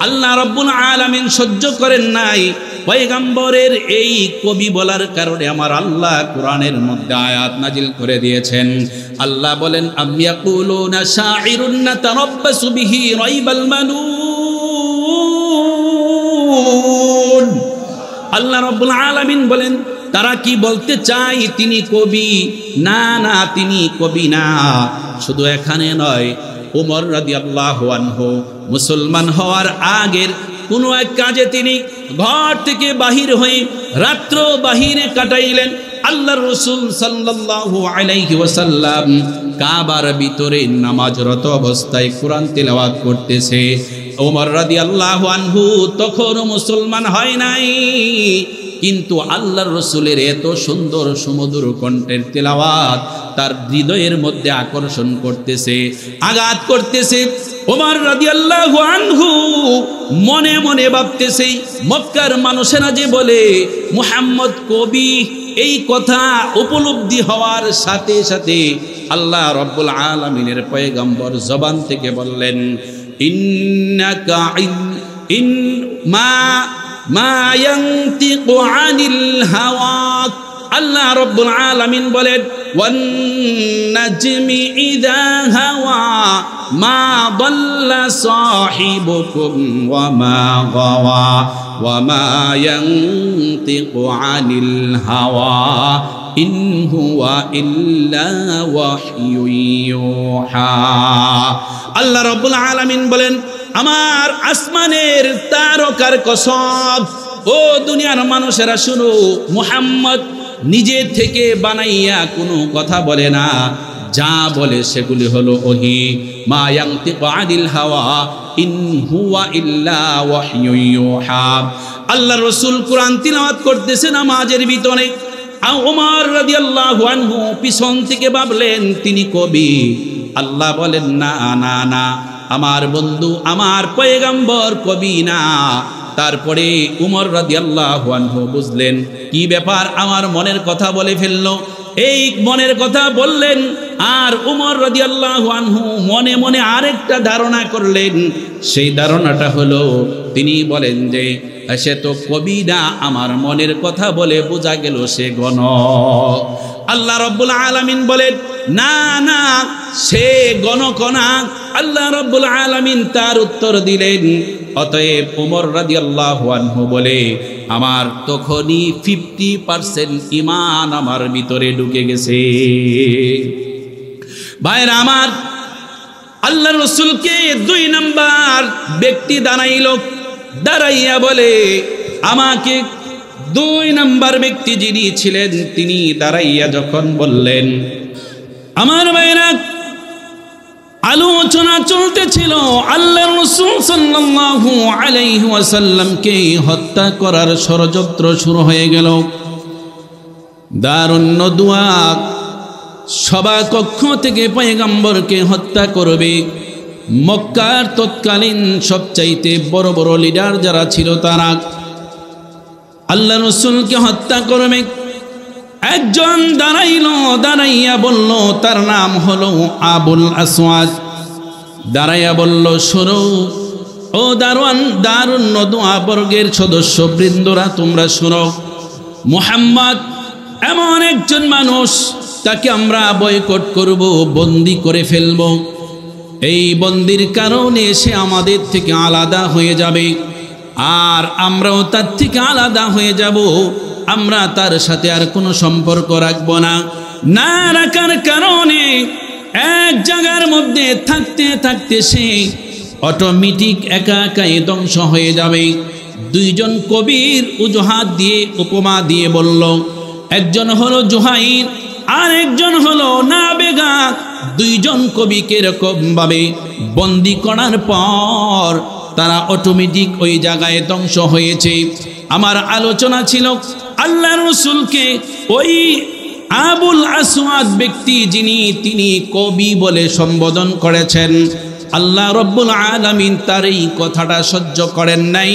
আল্লাহ রাব্বুল আলামিন সহ্য করেন নাই পয়গম্বরের এই কবি বলার কারণে আমার আল্লাহ কোরআনের মধ্যে আয়াত নাজিল করে দিয়েছেন। আল্লাহ বলেন, আম ইয়াকুলুনা শাইরুন নাতারাব্বাসু বিহি রাইবাল মানুন। আল্লাহ রাব্বুল আলামিন বলেন, তারা কি বলতে চায় তিনি কবি? না না, তিনি কবি না। শুধু এখানে নয়, ওমর রাদিয়াল্লাহু আনহু মুসলমান হওয়ার আগের কোনো এক কাজে তিনি ঘর থেকে বাহির হয়ে রাত্র বাহিরে কাটাইলেন। আল্লাহর রাসূল সাল্লাল্লাহু আলাইহি ওয়াসাল্লাম কাবার ভিতরে নামাজরত অবস্থায় কোরআন তিলাওয়াত করতেছে। ওমর রাদিয়াল্লাহু আনহু তখনও মুসলমান হয় নাই, কিন্তু আল্লাহর রাসূলের এত সুন্দর সুমধুর কণ্ঠের তেলাওয়াত তার হৃদয়ের মধ্যে আকর্ষণ করতেছে, আঘাত করতেছে। ওমর রাদিয়াল্লাহু আনহু মনে মনে ভাবতেছে, মক্কার মানুষেরা যে বলে মুহাম্মদ কবি, এই কথা উপলব্ধি হওয়ার সাথে সাথে আল্লাহ রাব্বুল আলামিনের পয়গম্বর জবান থেকে বললেন, ইন্নাকা মা ইয়ানতিকু আনিল হাওয়া। আল্লাহ রাব্বুল আলামিন বলেন, ওয়ান নাজমি ইযা হাওয়া মা দাল্লা সাহিবুকুম ওয়া মা গাওয়া ওয়া মা ইয়ানতিকু আনিল হাওয়া ইন হুয়া ইল্লা ওয়াহয়ু ইউহা। আল্লাহ রাব্বুল আলামিন বলেন, আমার আসমানের তারকার কসম, ও দুনিয়ার মানুষেরা শুনো, মুহাম্মদ নিজে থেকে বানাইয়া কোনো কথা বলে না, যা বলে সেগুলি হলো ওহী। মা ইয়ানতিকু আনিল হাওয়া ইন হুয়া ইল্লা ওয়াহয়ু ইউহা। আল্লাহ রাসূল কোরআন তিলাওয়াত করতেছে নামাজের ভিতরে। ওমর রাদিয়াল্লাহু আনহু পিছন থেকে ভাবলেন তিনি কবি। আল্লাহ বলেন, না না না, আমার বন্ধু আমার পয়গম্বর কবি না। তারপরে উমর রাদিয়াল্লাহু আনহু বুঝলেন কি ব্যাপার, আমার মনের কথা বলে ফেললো। এই মনের কথা বললেন, আর উমর রাদিয়াল্লাহু আনহু মনে মনে আরেকটা ধারণা করলেন। সেই ধারণাটা হলো, তিনি বলেন যে সে তো কবি না, আমার মনের কথা বলে বোঝা গেল সে গণক। আল্লাহ রাব্বুল আলামিন বলেন, না না, সে গণক না। আল্লাহ রাব্বুল আলামিন তার উত্তর দিলেন, অতএব ওমর রাদিয়াল্লাহু আনহু বলে, আমার তখনই 50% ঈমান আমার ভিতরে ঢুকে গেছে। ভাইরা আমার, আল্লাহর রাসূলকে 2 নাম্বার ব্যক্তি দাঁড়াইয়া বলে, আমাকে 2 নাম্বার ব্যক্তি যিনি ছিলেন তিনি দাঁড়াইয়া যখন বললেন, আমার ভাইরা আলোচনা চলতেছিল আল্লাহর রাসূল সাল্লাল্লাহু আলাইহি ওয়াসাল্লামকে হত্যা করার ষড়যন্ত্র শুরু হয়ে গেল। দারুন নদওয়া সভা কক্ষ থেকে পয়গম্বরকে হত্যা করবে। মক্কার তৎকালীন সবচাইতে বড় বড় লিডার যারা ছিল তারা আল্লাহর রাসূলকে হত্যা করবে। একজন দাঁড়াইয়া বলল, তার নাম হলো আবুল আসওয়াদ। দাঁড়াইয়া বলল, শোনো ও দারুন নদওয়া বর্গের সদস্য বৃন্দরা, তোমরা শোনো, মুহাম্মদ এমন একজন মানুষ, তাকে আমরা বয়কট করব, বন্দী করে ফেলব। এই বন্দির কারণে সে আমাদের থেকে আলাদা হয়ে যাবে, আর আমরাও তার থেকে আলাদা হয়ে যাব। আমরা তার সাথে আর কোনো সম্পর্ক রাখব না। না রাখার কারণে এক জায়গার মধ্যে থাকতে থাকতে সে অটোমেটিক একা একাই ধ্বংস হয়ে যাবে। দুইজন কবির উজহাত দিয়ে উপমা দিয়ে বলল, একজন হলো জুহাইর আর একজন হলো নাবেগা। দুইজন কবিকে এরকম ভাবে বন্দি করার পর তারা অটোমেটিক ওই জায়গায় ধ্বংস হয়েছে। আমার আলোচনা ছিল আল্লাহর রাসূলকে ওই আবুল আসওয়াদ ব্যক্তি তিনি কবি বলে সম্বোধন করেছেন, আল্লাহ রব্বুল আলামিন তার এই কথাটা সহ্য করেন নাই।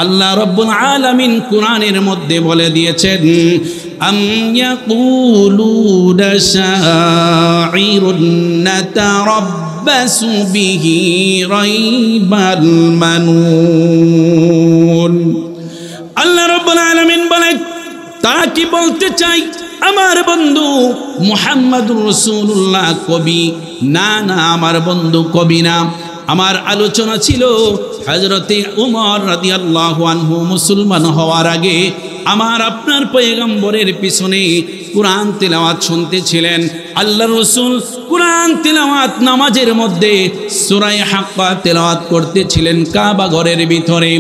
আল্লাহ রব্বুল আলামিন কুরআনের মধ্যে বলে দিয়েছেন, আম ইয়াকুলুনা শাঈরুন নাতারাব্বাসু বিহি রাইবাল মানুন। আল্লাহ রব্বুল আলামিন বলেন, তারা কি বলতে চাই আমার বন্ধু মুহাম্মদুর রাসূলুল্লাহ কবি? না না, আমার বন্ধু কবি না। আমার আলোচনা ছিল হযরতে উমর রাদিয়াল্লাহু আনহু মুসলমান হওয়ার আগে আমার আপনার পয়গম্বরের পিছনে কুরআন তেলাওয়াত শুনতেছিলেন। আল্লাহর রাসূল কুরআন তেলাওয়াত নামাজের মধ্যে সূরা হাক্কা তেলাওয়াত করতেছিলেন কাবা ঘরের ভিতরে।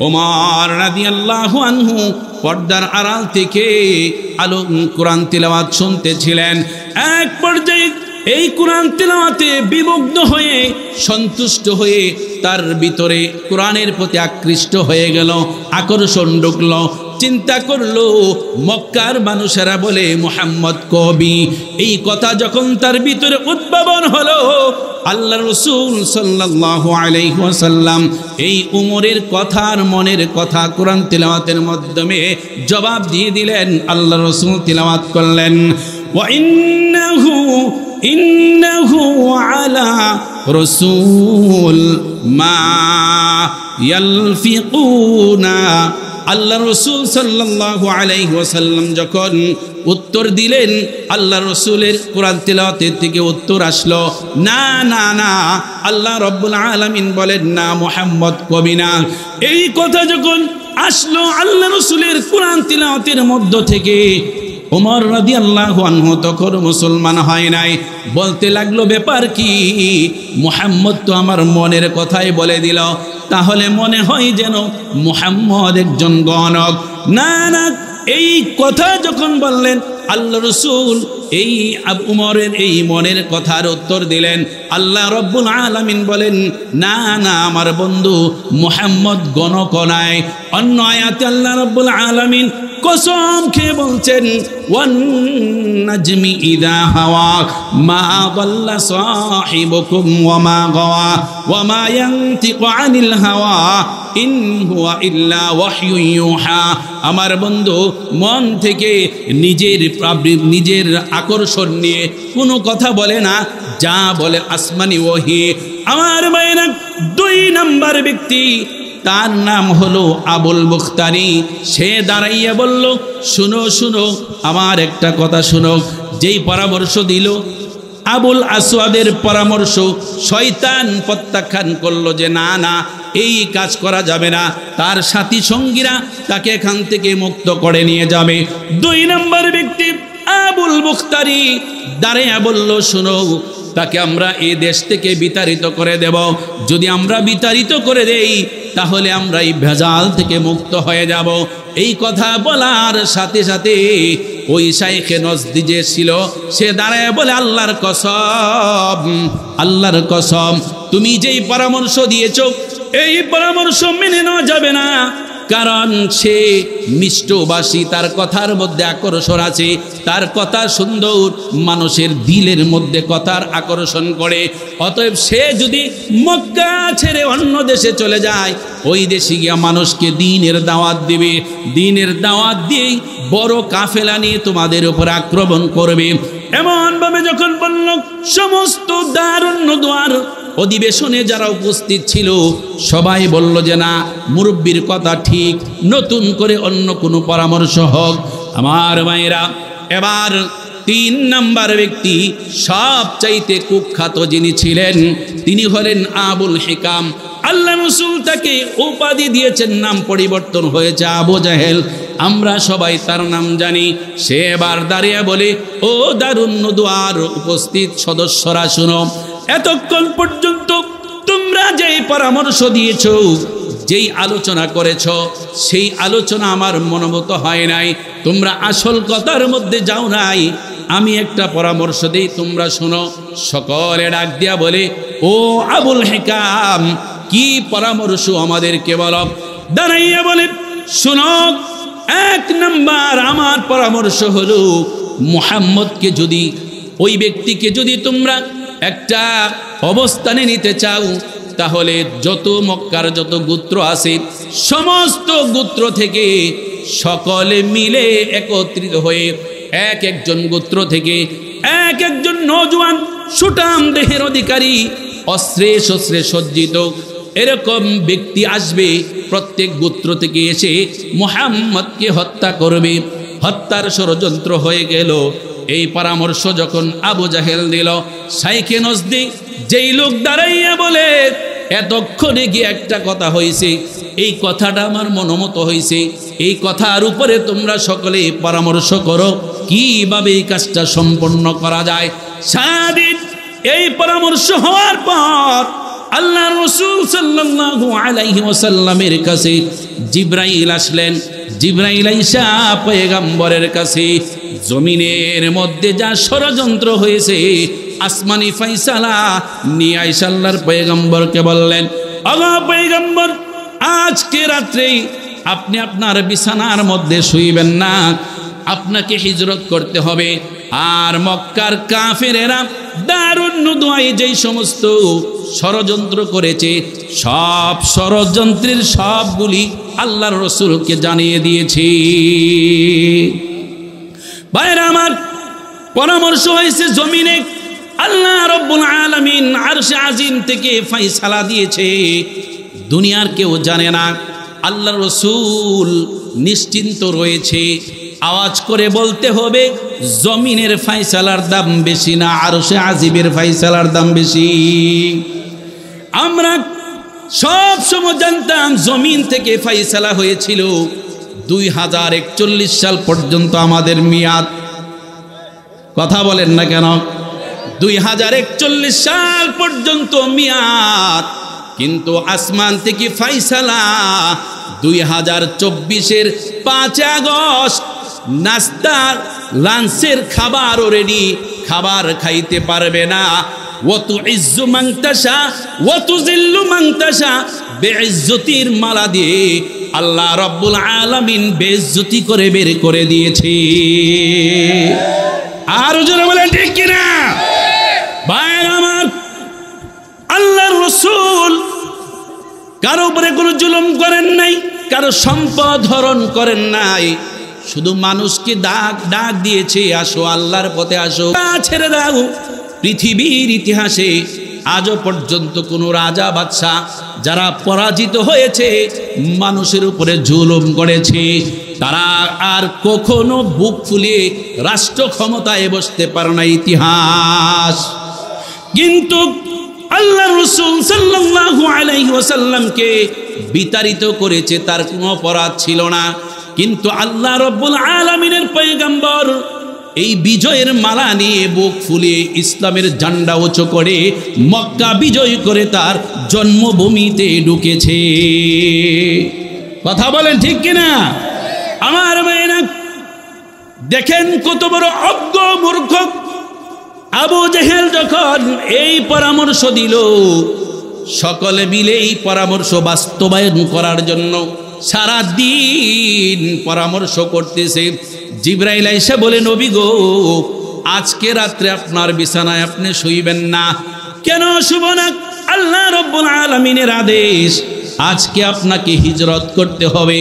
ওমর রাদিয়াল্লাহু আনহু পর্দার আড়াল থেকে কুরআন তেলাওয়াত শুনতেছিলেন। এক পর্যায়ে এই কুরআন তেলাওয়াতে বিমুগ্ধ হয়ে সন্তুষ্ট হয়ে তার ভিতরে কোরআনের প্রতি আকৃষ্ট হয়ে গেল, আকর্ষণ ঢুকলো। চিন্তা করলো মক্কার মানুষেরা বলে মুহাম্মদ কবি। এই কথা যখন তার ভিতরে উদ্ভাবন হলো, আল্লাহ রাসূল সাল্লাল্লাহু আলাইহি ওয়াসাল্লাম এই উমরের কথার মনের কথা কোরআন তিলাওয়াতের মাধ্যমে জবাব দিয়ে দিলেন। আল্লাহ রাসূল তিলাওয়াত করলেন, ওয়া ইন্নাহু আলা রাসূল মা ইয়ালফিকুনা। আল্লাহ রাসূল সাল্লাল্লাহু আলাইহি ওয়াসাল্লাম যখন উত্তর দিলেন, আল্লাহ রাসূলের কোরআন তিলাওয়াতের থেকে উত্তর আসলো, না না না, আল্লাহ রব্বুল আলামিন বলেন না, মুহাম্মদ কবি না। এই কথা যখন আসলো আল্লাহ রাসূলের কোরআন তিলাওয়াতের মধ্য থেকে, ওমর রাদিয়াল্লাহু আনহু তখন মুসলমান হয় নাই। বলতে লাগলো, ব্যাপার কি? মুহাম্মদ তো আমার মনের কথাই বলে দিল, তাহলে মনে হয় যেন মুহাম্মদ একজন গণক। না না, এই কথা যখন বললেন আল্লাহ রাসূল এই উমরের এই মনের কথার উত্তর দিলেন। আল্লাহ রব্বুল আলামিন বলেন, না না, আমার বন্ধু মুহাম্মদ গণক নয়। অন্য আয়াতে আল্লাহ রব্বুল আলামিন কসম খেয়ে বলছেন, ওয়ান নাজমি ইযা হাওয়া মা দাল্লা সাহিবুকুম ওয়া মা গাওয়া ওয়া মা ইয়ানতিকু আনিল হাওয়া ইন হুয়া ইল্লা ওয়াহয়ুন ইউহা। আমার বন্ধু মন থেকে নিজের আকর্ষণ নিয়ে কোনো কথা বলে না, যা বলে আসমানি ওহী। আমার ভাইরা, 2 নাম্বার ব্যক্তি, তার নাম হলো আবুল বুখতারি। সে দাঁড়াইয়া বলল, শুনো শুনো, আমার একটা কথা শুনো। যেই পরামর্শ দিল আবুল আসওয়াদের পরামর্শ, শয়তান প্রত্যাখ্যান করলো যে না না, এই কাজ করা যাবে না। তার সাথী সঙ্গীরা তাকে এখান থেকে মুক্ত করে নিয়ে যাবে। 2 নম্বর ব্যক্তি আবুল বুখতারি দাঁড়াইয়া বলল, শুনো, তাকে আমরা এই দেশ থেকে বিতাড়িত করে দেব। যদি আমরা বিতাড়িত করে দেই, তাহলে আমরা এই ভেজাল থেকে মুক্ত হয়ে যাব। এই কথা বলার সাথে সাথে ওই শাইখে নজদি যে ছিল সে দাঁড়ায় বলে, আল্লাহর কসম, আল্লাহর কসম, তুমি যেই পরামর্শ দিয়েছো এই পরামর্শ মেনে নেওয়া যাবে না, কারণ সে মিষ্টভাষী, তার কথার মধ্যে আকর্ষণ আছে, তার কথা সুন্দর, মানুষের দিলের মধ্যে কথার আকর্ষণ করে। অতএব সে যদি মক্কা ছেড়ে অন্য দেশে চলে যায়, ওই দেশে গিয়ে মানুষকে দ্বীনের দাওয়াত দিবে, দ্বীনের দাওয়াত দিয়েই বড় কাফেলা নিয়ে তোমাদের উপর আক্রমণ করবে। এমনভাবে যখন বলল, সমস্ত দারুন নদওয়ার অধিবেশনে যারা উপস্থিত ছিল সবাই বলল যে না, মুরব্বির কথা ঠিক, নতুন করে অন্য কোনো পরামর্শ হোক। আমার মায়েরা, এবার 3 নাম্বার ব্যক্তি, সবচাইতে কুখ্যাত যিনি ছিলেন, তিনি হলেন আবুল হিকাম। আল্লাহ রাসূল তাকে উপাধি দিয়েছেন, নাম পরিবর্তন হয়েছে আবু জাহেল, আমরা সবাই তার নাম জানি। সে এবার দাঁড়িয়ে বলে, ও দারুন নদওয়ার উপস্থিত সদস্যরা শুনো, এতক্ষণ পর্যন্ত তোমরা যেই পরামর্শ দিয়েছ, যেই আলোচনা করেছ, সেই আলোচনা আমার মনোমত হয় নাই, তোমরা আসল কথার মধ্যে যাও নাই। আমি একটা পরামর্শ দেই, তোমরা শোনো। সকলে ডাক দিয়া বলে, ও আবুল হিকাম, কি পরামর্শ আমাদেরকে বলো। দাঁড়াইয়া বলে, শোনো, 1 নাম্বার আমার পরামর্শ হলো, মুহাম্মদকে যদি, ওই ব্যক্তিকে যদি তোমরা একটা অবস্থানে নিতে চাও, তাহলে যত মক্কার যত গোত্র আছে সমস্ত গোত্র থেকে সকলে মিলে একত্রিত হয়ে একজন গোত্র থেকে একজন নওজোয়ান সুঠাম দেহের অধিকারী, অস্ত্রে শস্ত্রে সজ্জিত এরকম ব্যক্তি আসবে, প্রত্যেক গোত্র থেকে এসে মুহাম্মদকে হত্যা করবে। হত্যার ষড়যন্ত্র হয়ে গেল। এই পরামর্শ যখন আবু জাহেল দিল, শাইখে নজদি যেই লোক দাঁড়াইয়া বলে, এতক্ষণে গিয়ে একটা কথা হয়েছে, এই কথাটা আমার মনোমত হয়েছে, এই কথার উপরে তোমরা সকলে পরামর্শ করো কিভাবে এই কাজটা সম্পন্ন করা যায়। সারাদিন এই পরামর্শ হওয়ার পর আল্লাহ রাসূল সাল্লাল্লাহু আলাইহি ওয়াসাল্লামের কাছে জিবরাইল আসলেন। জিবরাইল আইসা পয়গম্বরের কাছে জমিনের মধ্যে যা ষড়যন্ত্র হয়েছে আসমানি ফয়সালা নিয়ে আইসা আল্লাহর পয়গম্বরকে বললেন, ওগো পয়গম্বর, আজকে রাত্রে আপনি আপনার বিছানার মধ্যে শুইবেন না, আপনাকে হিজরত করতে হবে। আর মক্কার কাফেরেরা দারুন নদওয়ায় যেই সমস্ত ষড়যন্ত্র করেছে, সব ষড়যন্ত্রের সবগুলি আল্লাহর রাসূলকে জানিয়ে দিয়েছি। ভাইরা আমার, পরামর্শ হয়েছে জমিনে আল্লাহ রাব্বুল আলামিন আরশে আজিম থেকে ফয়সালা দিয়েছে, দুনিয়ার কেউ জানে না। আল্লাহর রাসূল নিশ্চিন্ত রয়েছে। আওয়াজ করে বলতে হবে, জমিনের ফয়সালার দাম বেশি না আরশে আজিমের ফয়সালার দাম বেশি? আমরা সব সময় জানতাম জমিন থেকে ফয়সালা হয়েছিল 2041 সাল পর্যন্ত আমাদের মেয়াদ। কথা বলেন না কেন? 2041 সাল পর্যন্ত মেয়াদ, কিন্তু আসমান থেকে ফয়সালা 2024-এর 5 আগস্ট। নাস্তার লাঞ্চের খাবারও রেডি, খাবার খাইতে পারবে না। ওয়াতু ইজ্জু মান তাশা ওয়াতু জিল্লু মান তাশা, বেইজ্জতির মালা দিয়ে আল্লাহ রাব্বুল আলামিন বেইজ্জতি করে বের করে দিয়েছে। আর জোরে বলেন ঠিক কিনা? ভাইরা আমার, আল্লাহর রাসূল কারো উপরে কোনো জুলুম করেন নাই, কারো সম্পদ হরণ করেন নাই, শুধু মানুষকে ডাক দিয়েছে, আসো আল্লাহর পথে আসো, ছেড়ে দাও। পৃথিবীর ইতিহাসে আজও পর্যন্ত কোনো রাজা বাদশা যারা পরাজিত হয়েছে, মানুষের উপরে জুলুম করেছে, তারা আর কখনো বুক ফুলিয়ে রাষ্ট্র ক্ষমতায় বসতে পারে না ইতিহাস। কিন্তু আল্লাহ রাসূল সাল্লাল্লাহু আলাইহি ওয়াসাল্লামকে বিতাড়িত করেছে, তার কোনো অপরাধ ছিল না। কিন্তু আল্লাহ রাব্বুল আলামিনের পয়গম্বর এই বিজয়ের মালা নিয়ে বুক ফুলিয়ে ইসলামের ঝান্ডা উঁচু করে মক্কা বিজয় করে তার জন্মভূমিতে ঢুকেছে। কথা বলেন ঠিক কিনা? আমার ভাইরা দেখেন কত বড় অজ্ঞ মূর্খ আবু জেহেল যখন এই পরামর্শ দিল, সকলে মিলে এই পরামর্শ বাস্তবায়ন করার জন্য সারা দিন পরামর্শ করতেছে। জিবরাইল এসে বলে, নবী গো, আজকে রাত্রে আপনার বিছানায় আপনি শুইবেন না। কেন শুব না? আল্লাহ রাব্বুল আলামিনের আদেশ, আজকে আপনাকে হিজরত করতে হবে।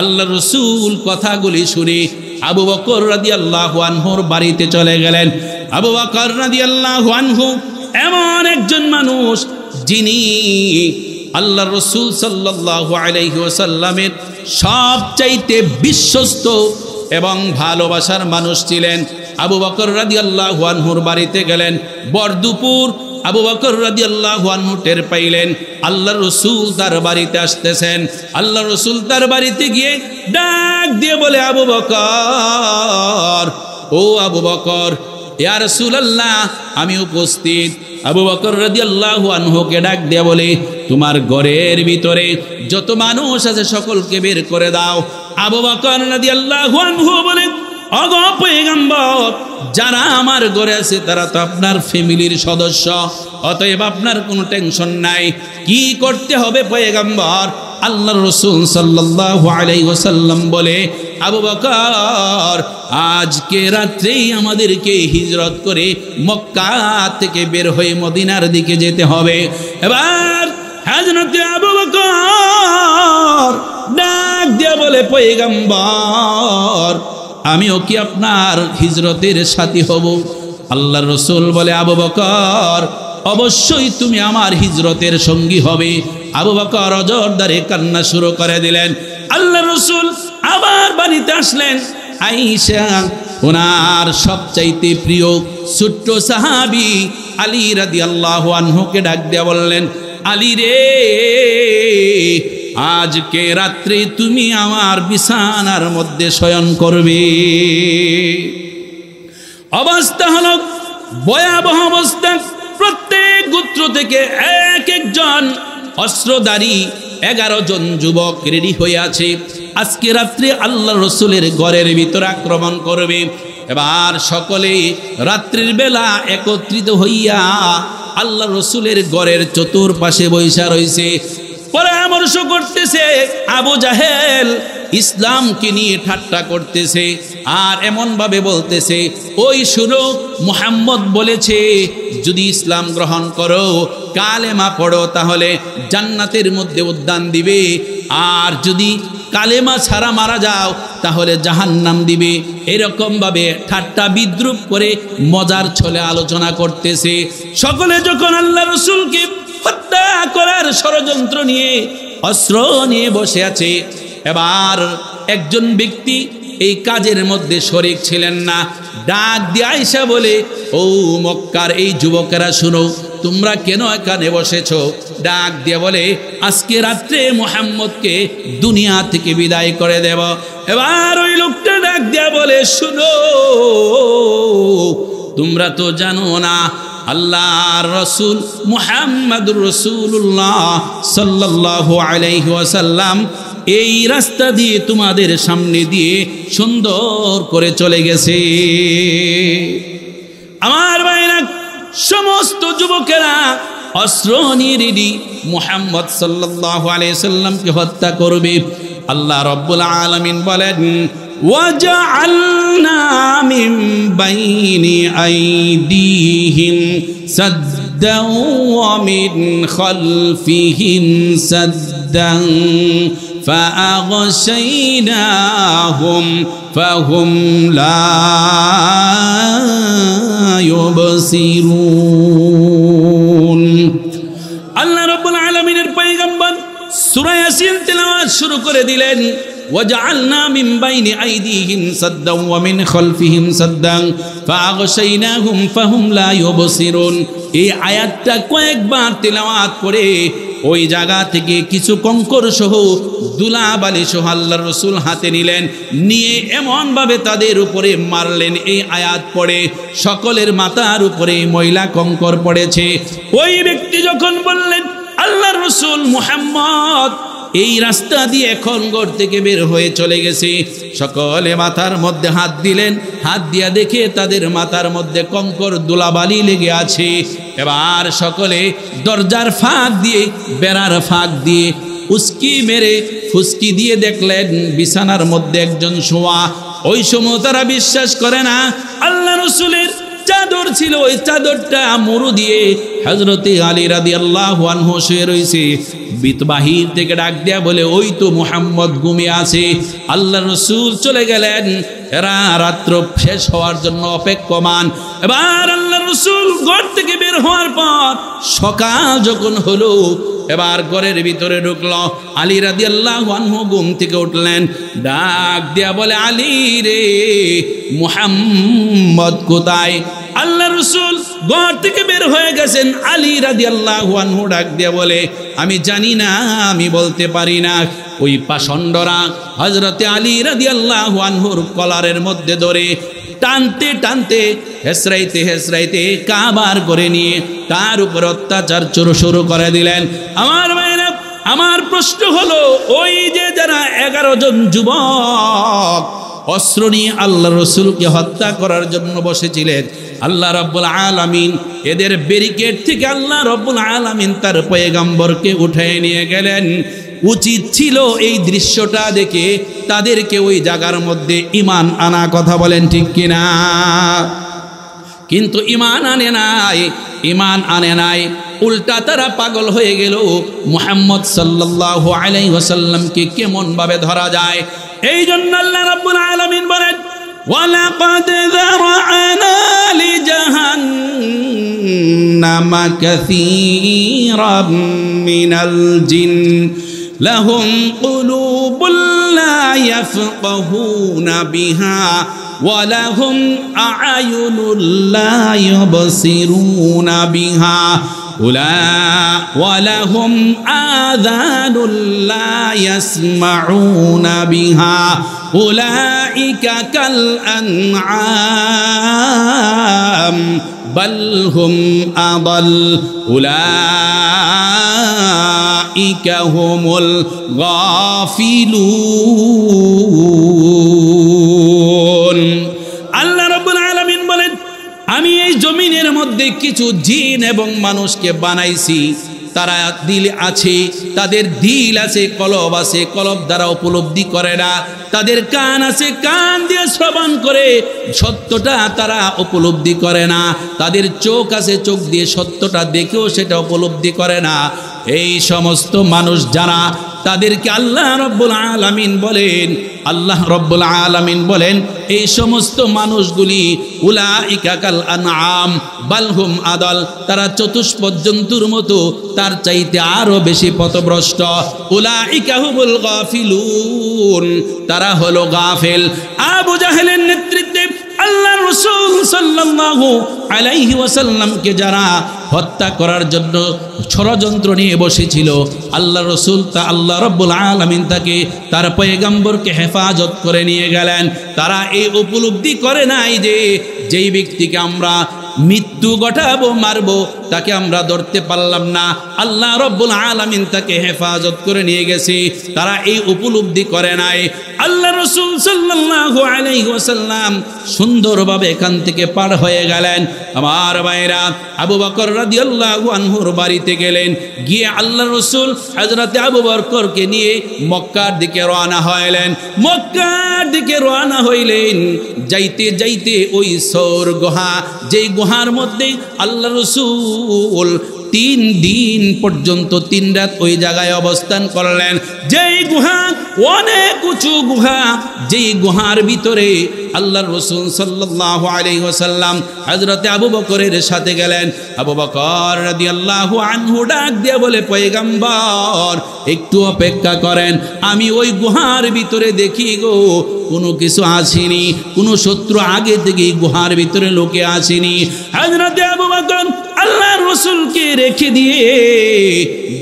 আল্লাহ রসুল কথাগুলি শুনে আবু বকর রাদিয়াল্লাহু আনহুর বাড়িতে চলে গেলেন। আবু বকর রাদিয়াল্লাহু আনহু এমন একজন মানুষ যিনি আল্লাহ রসুল সাল্লাল্লাহু আলাইহি ওয়াসাল্লামের সবচাইতে বিশ্বস্ত এবং ভালোবাসার মানুষ ছিলেন। আবু বকর রাদিয়াল্লাহু আনহুর বাড়িতে গেলেন। বরদুপুর আবু বকর রাদিয়াল্লাহু আনহু টের পাইলেন আল্লাহ রসুল তার বাড়িতে আসতেছেন। আল্লাহ রসুল তার বাড়িতে গিয়ে ডাক দিয়ে বলে, আবু বকর, ও আবু বকর, ইয়া রাসূলুল্লাহ, আমি উপস্থিত। আবু বকর রাদিয়াল্লাহু আনহুকে ডাক দিয়ে বলে, তোমার ঘরের ভিতরে যত মানুষ আছে সকলকে বের করে দাও। আবু বকর রাদিয়াল্লাহু আনহু বলে, ওগো পয়গম্বর, যারা আমার ঘরে আছে তারা তো আপনার ফ্যামিলির সদস্য, অতএব আপনার কোনো টেনশন নাই। কি করতে হবে পয়গম্বর? আল্লাহ রাসূল সাল্লাল্লাহু আলাইহি ওয়াসাল্লাম বলে, আবু বকর, আজকে রাত্রেই আমাদেরকে হিজরত করে মক্কা থেকে বের হয়ে মদিনার দিকে যেতে হবে। এবার হযরতে আবু বকর ডাক দিয়ে বলে, পয়গম্বর, আমিও কি আপনার হিজরতের সাথী হব? আল্লাহ রসুল বলে, আবু বকর, অবশ্যই তুমি আমার হিজরতের সঙ্গী হবে। আবু বকর অজরদারে কান্না শুরু করে দিলেন। আল্লাহ রসুল আবার বাড়িতে আসলেন। আয়েশা ওনার সবচাইতে প্রিয় ছোট্ট সাহাবী আলী রাদিয়াল্লাহু আনহুকে ডাক দিয়ে বললেন, আলী রে, আজকে রাত্রে তুমি আমার বিছানার মধ্যে শয়ন করবে। অবস্থা হলো ভয়াবহ অবস্থা। প্রত্যেক গোত্র থেকে এক একজন অস্ত্রধারী 11 জন যুবক রেডি হয়ে আছে। আজকে রাত্রে আল্লাহ রসুলের ঘরের ভিতর আক্রমণ করবে। এবার সকলে রাত্রির বেলা একত্রিত হইয়া আল্লাহ রসুলের ঘরের চতুর্পাশে বৈশা রয়েছে, পরামর্শ করতেছে। আবু জাহেল ইসলামকে নিয়ে ঠাট্টা করতেছে আর এমন ভাবে বলতেছে, ওই শুনো, মুহাম্মদ বলেছে যদি ইসলাম গ্রহণ করো, কালেমা পড়ো, তাহলে জান্নাতের মধ্যে উদ্যান দিবে, আর যদি কালেমা ছাড়া মারা যাও তাহলে জাহান্নাম দিবে। এরকম ভাবে ঠাট্টা বিদ্রুপ করে মজার ছলে আলোচনা করতেছে। সকলে যখন আল্লাহ রসুলকে হত্যা করার ষড়যন্ত্র নিয়ে অস্ত্র নিয়ে বসে আছে, এবার একজন ব্যক্তি এই কাজের মধ্যে শরীক ছিলেন না, ডাক দিয়ে আয়েশা বলে, ও মক্কার এই যুবকেরা শুনো, তোমরা কেন এখানে বসেছ? ডাক দিয়ে বলে, আজকে রাত্রে মুহাম্মদকে দুনিয়া থেকে বিদায় করে দেব। এবার ওই লোকটা ডাক দিয়ে বলে, শুনো, তোমরা তো জানো না আল্লাহর রসুল মুহাম্মাদুর রাসূলুল্লাহ সাল্লাল্লাহু আলাইহি ওয়াসাল্লাম এই রাস্তা দিয়ে তোমাদের সামনে দিয়ে সুন্দর করে চলে গেছে। আমার ভাইরা, সমস্ত যুবকেরা অস্ত্র নিয়ে রেডি, মুহাম্মদ সাল্লাল্লাহু আলাইহি ওয়াসাল্লামকে হত্যা করবে। আল্লাহ রাব্বুল আলামিন বলেন, وَجَعَلْنَا مِنْ بَيْنِ أَيْدِيهِمْ سَدًّا وَمِنْ خَلْفِهِمْ سَدًّا فَأَغْشَيْنَاهُمْ فَهُمْ لَا يُبْصِرُونَ। আল্লাহ রাব্বুল আলামিনের পয়গম্বর সূরা ইয়াসিন তেলাওয়াত শুরু করে দিলেন। وَجَعَلْنَا مِنْ بَيْنِ أَيْدِيهِمْ سَدًّا وَمِنْ خَلْفِهِمْ سَدًّا فَأَغْشَيْنَاهُمْ فَهُمْ لَا يُبْصِرُونَ। এই আয়াতটা কয়েকবার তেলাওয়াত করে ওই জায়গা থেকে কিছু কঙ্কর সহ দুলাবালি সহ আল্লাহর রাসূল হাতে নিলেন, নিয়ে এমনভাবে তাদের উপরে মারলেন। এই আয়াত পড়ে সকলের মাথার উপরে ময়লা কঙ্কর পড়েছে। ওই ব্যক্তি যখন বললেন আল্লাহর রাসূল মুহাম্মদ এই রাস্তা দিয়ে এখন ঘর থেকে বের হয়ে চলে গেছে, সকলে মাথার মধ্যে হাত দিলেন। হাত দিয়া দেখে তাদের মাথার মধ্যে কঙ্কর ধুলাবালি লেগে আছে। এবার সকলে দরজার ফাঁক দিয়ে, বেড়ার ফাঁক দিয়ে উস্কি মেরে ফুসকি দিয়ে দেখলেন বিছানার মধ্যে একজন শোয়া। ওই সময় তারা বিশ্বাস করে না, আল্লাহ রাসূলের চাদর ছিল, ওই চাদরটা মরু দিয়ে হযরতে আলী রাদিয়াল্লাহু আনহু শুয়ে রয়েছে। বাহির থেকে ডাক দেয়া বলে, ওই তো মুহাম্মদ ঘুমিয়ে আছে। আল্লাহ রাসূল চলে গেলেন, এরা রাত্র শেষ হওয়ার জন্য অপেক্ষমান। এবার আল্লাহ রাসূল ঘর থেকে বের হওয়ার পর সকাল যখন হলো, এবার ঘরের ভিতরে ঢুকলো। আলী রাদিয়াল্লাহু আনহু ঘুম থেকে উঠলেন, ডাক দেয়া বলে, আলী রে, মুহাম্মদ কোথায়? আল্লাহ রাসূল ঘর থেকে বের হয়ে গেছেন। আলী রাদিয়াল্লাহু আনহু ডাক দিয়া বলে, আমি জানি না, আমি বলতে পারি না। ওই পাষণ্ডরা হযরতে আলী রাদিয়াল্লাহু আনহুর কলারের মধ্যে ধরে টানতে টানতে হেসরাইতে হেসরাইতে কাবার করে নিয়ে তার উপর অত্যাচার শুরু করে দিলেন। আমার ভাইরা, আমার প্রশ্ন হলো, ওই যে যারা 11 জন যুবক অস্ত্র নিয়ে আল্লাহ রাসূলকে হত্যা করার জন্য বসেছিলেন, আল্লাহ রাব্বুল আলামিন এদের ব্যারিকেড থেকে আল্লাহ রাব্বুল আলামিন তার পয়গম্বরকে উঠিয়ে নিয়ে গেলেন। উচিত ছিল এই দৃশ্যটা দেখে তাদেরকে ওই জায়গার মধ্যে ঈমান আনা, কথা বলেন ঠিক কিনা? কিন্তু ঈমান আনে নাই, ঈমান আনে নাই। উল্টা তারা পাগল হয়ে গেল, মুহাম্মদ সাল্লাল্লাহু আলাইহি ওয়াসাল্লামকে কেমন ভাবে ধরা যায়। এই জন্য আল্লাহ রাব্বুল আলামিন বলেন, ওয়ালাকাদ যারা'না লিজাহান্নামা কাসীরাম মিনাল জিন লাহুম কুলুবুন লা ইয়াফকাহুনা বিহা ওয়া লাহুম আ'য়ুনুন লা ইউবসিরুনা বিহা ওয়ালাহুম আযানুন লা ইয়াসমাউনা বিহা উলাইকা কাল আনআম বাল হুম আদাল উলাইকা হুমুল গাফিলুন। আল্লাহ রাব্বুল আলামিন বলেন, আমি এই জমিনের মধ্যে কিছু জিন এবং মানুষকে বানাইছি, তারা দিল আছে, তাদের দিল আছে, কলব আছে, কলব দ্বারা উপলব্ধি করে না। তাদের কান আছে, কান দিয়ে শ্রবণ করে, সত্যটা তারা উপলব্ধি করে না। তাদের চোখ আছে, চোখ দিয়ে সত্যটা দেখেও সেটা উপলব্ধি করে না। এই সমস্ত মানুষ যারা, তাদেরকে আল্লাহ রাব্বুল আলামিন বলেন, আল্লাহ রাব্বুল আলামিন বলেন, এই সমস্ত মানুষগুলি উলাইকা কাল আনআম বাল হুম আদাল, তারা চতুষ্পদ জন্তুর মতো, তার চাইতে আরো বেশি পথভ্রষ্ট। উলাইকা হুমুল গাফিলুন, তারা হলো গাফেল। আবু জাহেলের নেতৃত্বে আল্লাহ রাসূল সাল্লাল্লাহু আলাইহি ওয়াসাল্লামকে যারা হত্যা করার জন্য ষড়যন্ত্র নিয়ে বসেছিল, আল্লাহ রাসূল তা আল্লাহ রাব্বুল আলামিন তাকে, তার পয়গম্বরকে হেফাজত করে নিয়ে গেলেন। তারা এই উপলব্ধি করে নাই যে যেই ব্যক্তিকে আমরা মৃত্যু ঘটাবো, মারবো, তাকে আমরা ধরতে পারলাম না, আল্লাহ রাব্বুল আলামিন তাকে হেফাজত করে নিয়ে গেছে। তারা এই উপলব্ধি করে নাই। আল্লাহ রাসূল সাল্লাল্লাহু আলাইহি ওয়াসাল্লাম সুন্দরভাবে এখান থেকে পার হয়ে গেলেন। আমার ভাইরা, আবু বকর রাদিয়াল্লাহু আনহুর বাড়িতে গেলেন, গিয়ে আল্লাহ রাসূল হযরতে আবু বকরকে নিয়ে মক্কার দিকে রওনা হইলেন। মক্কার দিকে রওনা হইলেন, যাইতে যাইতে ওই সৌর গুহা, যেই গুহার মধ্যে আল্লাহ রাসূল 3 দিন পর্যন্ত 3 রাত ওই জায়গায় অবস্থান করলেন। যেই গুহা অনেক উঁচু গুহা, যেই গুহার ভিতরে আল্লাহর রাসূল সাল্লাল্লাহু আলাইহি ওয়াসাল্লাম হযরতে আবু বকরের সাথে গেলেন। আবু বকর রাদিয়াল্লাহু আনহু ডাক দিয়ে বলে, পয়গম্বর একটু অপেক্ষা করেন, আমি ওই গুহার ভিতরে দেখি গো কোনো কিছু আসেনি, কোনো শত্রু আগে থেকে গুহার ভিতরে লোকে আসেনি। হযরতে আবু বকর আল্লাহর রাসূলকে রেখে দিয়ে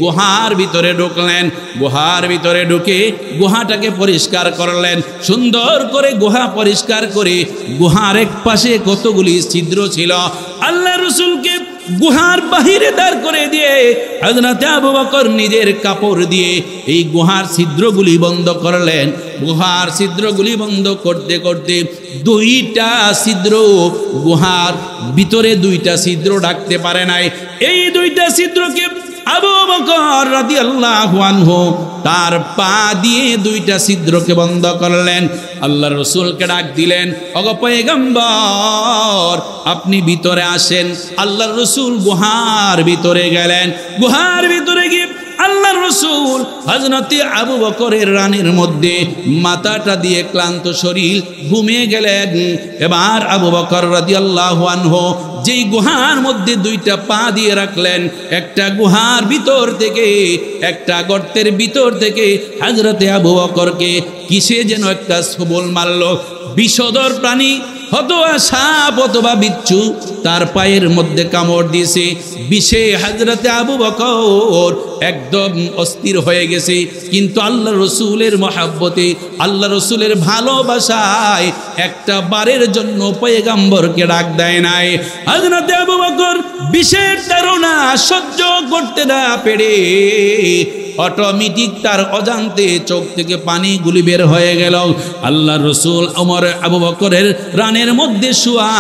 গুহার ভিতরে ঢুকলেন। গুহার ভিতরে ঢুকে গুহাটাকে পরিষ্কার করলেন, সুন্দর করে গুহা পরিষ্কার করে গুহার এক পাশে কতগুলি ছিদ্র ছিল, আল্লাহর রাসূলকে গুহার বাহিরে দাঁড় করে দিয়ে হযরত আবু বকর নিজের কাপড় দিয়ে এই গুহার ছিদ্রগুলি বন্ধ করলেন। গুহার ছিদ্রগুলি বন্ধ করতে করতে দুইটা ছিদ্র, গুহার ভিতরে দুইটা ছিদ্র ঢাকতে পারে নাই। এই দুইটা ছিদ্রকে আবু বকর রাদিয়াল্লাহু আনহু তার পা দিয়ে দুইটা ছিদ্রকে বন্ধ করলেন। আল্লাহর রাসূলকে ডাক দিলেন, ওগো পয়গম্বর আপনি ভিতরে আসেন। আল্লাহর রাসূল গুহার ভিতরে গেলেন। গুহার ভিতরে গিয়ে আল্লাহর রাসূল হযরত আবু বকরের রানের মধ্যে মাথাটা দিয়ে ক্লান্ত শরীর ঘুমিয়ে গেলেন। এবার আবু বকর রাদিয়াল্লাহু আনহু যেই গুহার মধ্যে দুইটা পা দিয়ে রাখলেন, একটা গুহার ভিতর থেকে, একটা গর্তের ভিতর থেকে হযরত আবু বকরকে কিসে যেন একটা সবল মারল। বিষধর প্রাণী অথবা সাপ অথবা বিচ্ছু তার পায়ের মধ্যে কামড় দিয়েছে। বিষে হযরত আবু বকর একদম অস্থির হয়ে গেছে, কিন্তু আল্লাহ রসুলের মহাব্বতে, আল্লাহ রসুলের ভালোবাসায় একটা বারের জন্য পয়গম্বরকে ডাক দেয় নাই। হযরত আবু বকর বিষের তাড়না সহ্য করতে না পেরে অটোমেটিক তার অজান্তে চোখ থেকে পানিগুলি বের হয়ে গেল। আল্লাহ রসুল ওমর আবু বকরের রানের মধ্যে শুয়া,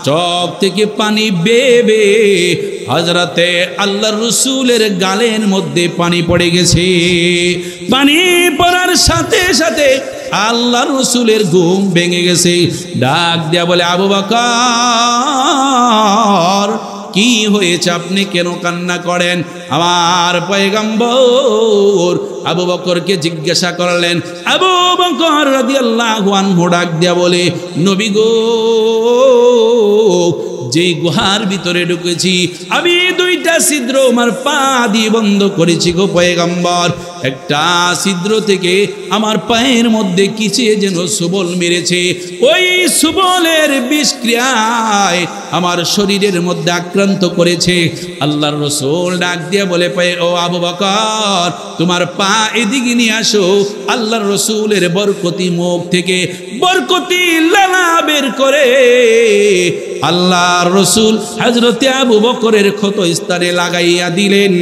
চোখ থেকে পানি বেবে হযরতে আল্লাহর রসুলের গালের মধ্যে পানি পড়ে গেছে। পানি পড়ার সাথে সাথে আল্লাহর রসুলের ঘুম ভেঙে গেছে। ডাক দেয়া বলে, আবু বকর কি হয়েছে, আপনি কেন কান্না করেন? আমার পয়গম্বর আবু বকরকে জিজ্ঞাসা করলেন। আবু বকর রাদিয়াল্লাহু আনহু ডাক দেয়া বলে, নবী গো, যে গুহার ভিতরে ঢুকেছি আমি দুইটা ছিদ্র আমার পা দিয়ে বন্ধ করেছি গো পয়গম্বর। একটা ছিদ্র থেকে আমার পায়ের মধ্যে কিছু যেন সুবল মেরেছে। ওই সুবলের বিষক্রিয়ায় আমার শরীরের মধ্যে আক্রান্ত করেছে। আল্লাহর রাসূল ডাক দিয়ে বলে, ও আবু বকর তোমার পা এদিকে নিয়ে আসো। আল্লাহর রাসূলের বরকতি মুখ থেকে বরকতি লালা বের করে আল্লাহর রাসূল হযরত আবু বকরের ক্ষত স্থানে লাগাইয়া দিলেন।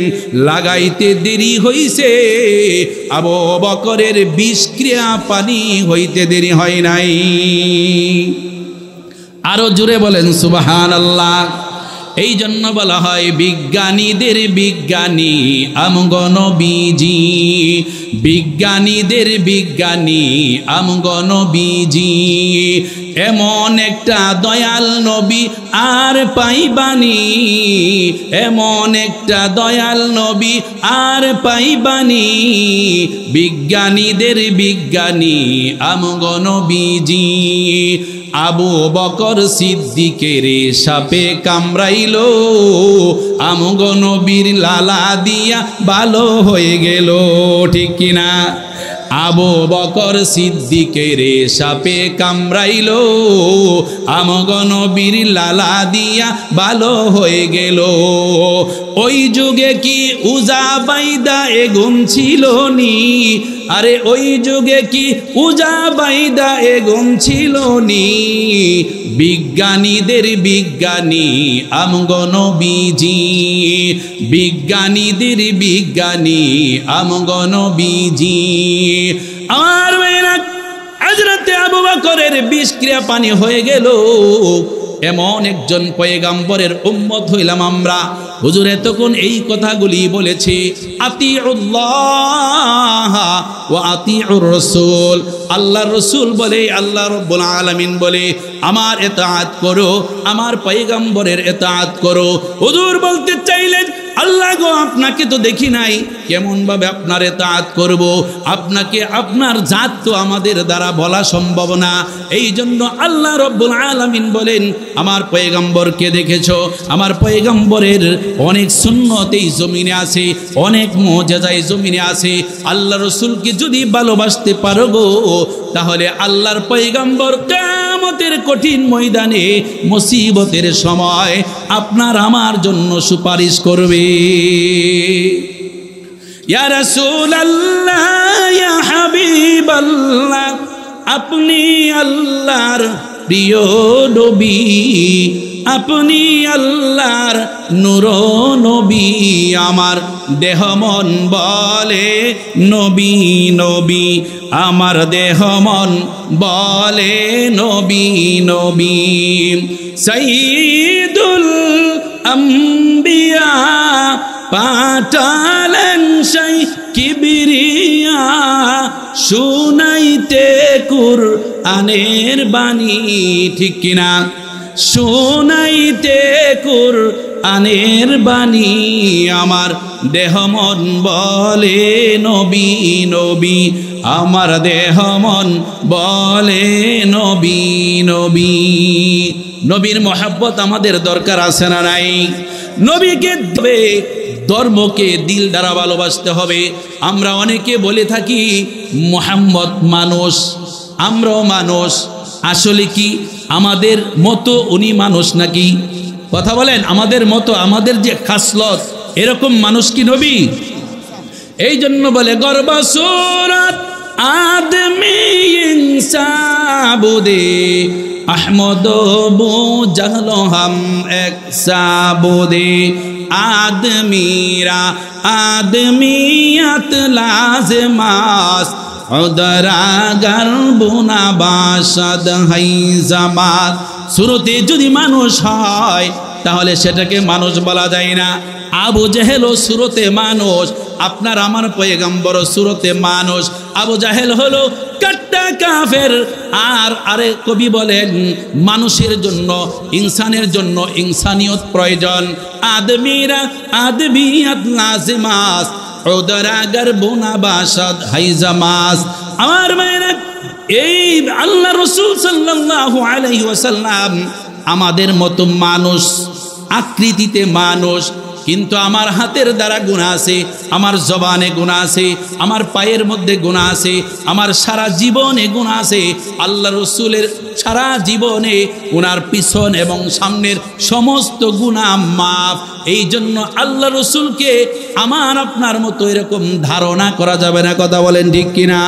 লাগাইতে দেরি হইছে, আবু বকরের বিষক্রিয়া পানি হইতে দেরি হয় নাই। আরো জোরে বলেন সুবহানাল্লাহ। এই জন্য বলা হয় বিজ্ঞানীদের বিজ্ঞানী আমগো নবীজি, বিজ্ঞানীদের বিজ্ঞানী আমগো নবীজি। এমন একটা দয়াল নবী আর পাইবানি, এমন একটা দয়াল নবী আর পাইবানি। বিজ্ঞানীদের বিজ্ঞানী আমগো নবীজি। আবু বকর সিদ্দিকের সাপে কামড়াইল, আমগো নবীর লালা দিয়া ভালো হয়ে গেল, ঠিক কিনা? আবু বকর সিদ্দিকের সাপে কামড়াইল, আমগো নবীর লালা দিয়া ভালো হয়ে গেল। ওই যুগে কি উজা বাইদা এগুন ছিল নি? আরে ওই যুগে কি উজা বাইদা এগুন ছিল নি? বিজ্ঞানীদের বিজ্ঞানী আমগো নবীজি, বিজ্ঞানীদের বিজ্ঞানী আমগো নবীজি। আমার মেয়েরা হযরত আবু বকরের বিষক্রিয়া পানি হয়ে গেল। এমন একজন পয়গম্বরের উম্মত হইলাম আমরা। হুজুর এতক্ষণ এই কথাগুলি বলেছে, আতিউল্লাহ ওয়া আতিউর রাসূল। আল্লাহর রাসূল বলে, আল্লাহ রাব্বুল আলামিন বলে আমার ইতাআত করো, আমার পয়গম্বরের ইতাআত করো। হুজুর বলতে চাইলেন, আল্লাহ গো আপনাকে তো দেখি নাই, কেমন ভাবে আপনার ইতাআত করব? আপনাকে, আপনার জাত তো আমাদের দ্বারা বলা সম্ভব না। এই জন্য আল্লাহ রাব্বুল আলামিন বলেন, আমার পয়গম্বরকে দেখেছো, আমার পয়গম্বরের অনেক সুন্নত এই জমিনে আছে, অনেক মুজিজা এই জমিনে আছে। আল্লাহ রাসূলকে যদি ভালোবাসতে পারো গো, তাহলে আল্লাহর পয়গম্বর কিয়ামতের কঠিন ময়দানে মুসিবতের সময় আপনার আমার জন্য সুপারিশ করবে। ইয়া রাসূলুল্লাহ, ইয়া হাবিবাল্লাহ, আপনি আল্লাহর প্রিয় নবী, আপনি আল্লাহর নূর নবী। আমার দেহ মন বলে নবী নবী, আমার দেহ মন বলে নবী নবী। সাইয়্যিদুল আম্বিয়া পাঠালেন সেই কিবরিয়া, শুনাইতে কুরআনের বাণী, ঠিক কিনা? শুনাইতে কুরআনের বাণী। আমার দেহ মন বলে নবী নবী, আমার দেহ মন বলে নবী নবী। নবীর মহব্বত আমাদের দরকার আছে না নাই? নবীকে দেবে, ধর্মকে দিল দ্বারা ভালোবাসতে হবে। আমরা অনেকে বলে থাকি মুহাম্মদ মানুষ, আমরাও মানুষ। আসলে কি আমাদের মতো উনি মানুষ নাকি? কথা বলেন, আমাদের মতো, আমাদের যে খাসলত, এরকম মানুষ কি নবী? এই জন্য বলে গর্ব সুরত আদমি ইনসাবুদে, আহমদ বো জাহলো হাম এক সাবুদে। আদমিরা আদমিয়ত লাজমাস, উদরাগার বুনা বাসাদ হাই জামাত। শুরুতে যদি মানুষ হয় তাহলে সেটাকে মানুষ বলা যায় না। আবু জেহেল শুরুতে মানুষ, আপনার আমার পয়গম্বর শুরুতে মানুষ। আবু জাহেল হলো কাট্টা কাফের। আর আরে কবি বলেন মানুষের জন্য, ইনসানের জন্য ইনসানিয়ত প্রয়োজন। আদমিরা আদমিয়াত লাজিমাস, উদরাগার বুনা বাসাদ হাই জামাস। আমার মায়েরা, এই আল্লাহ রাসূল সাল্লাল্লাহু আলাইহি ওয়াসাল্লাম আমাদের মতো মানুষ, আকৃতিতে মানুষ, কিন্তু আমার হাতের দ্বারা গুনাহ আছে, আমার জবানে গুনাহ আছে, আমার পায়ের মধ্যে গুনাহ আছে, আমার সারা জীবনে গুনাহ আছে। আল্লাহ রসুলের সারা জীবনে ওনার পিছন এবং সামনের সমস্ত গুনাহ মাফ। এই জন্য আল্লাহ রসুলকে আমার আপনার মতো এরকম ধারণা করা যাবে না। কথা বলেন ঠিক কিনা?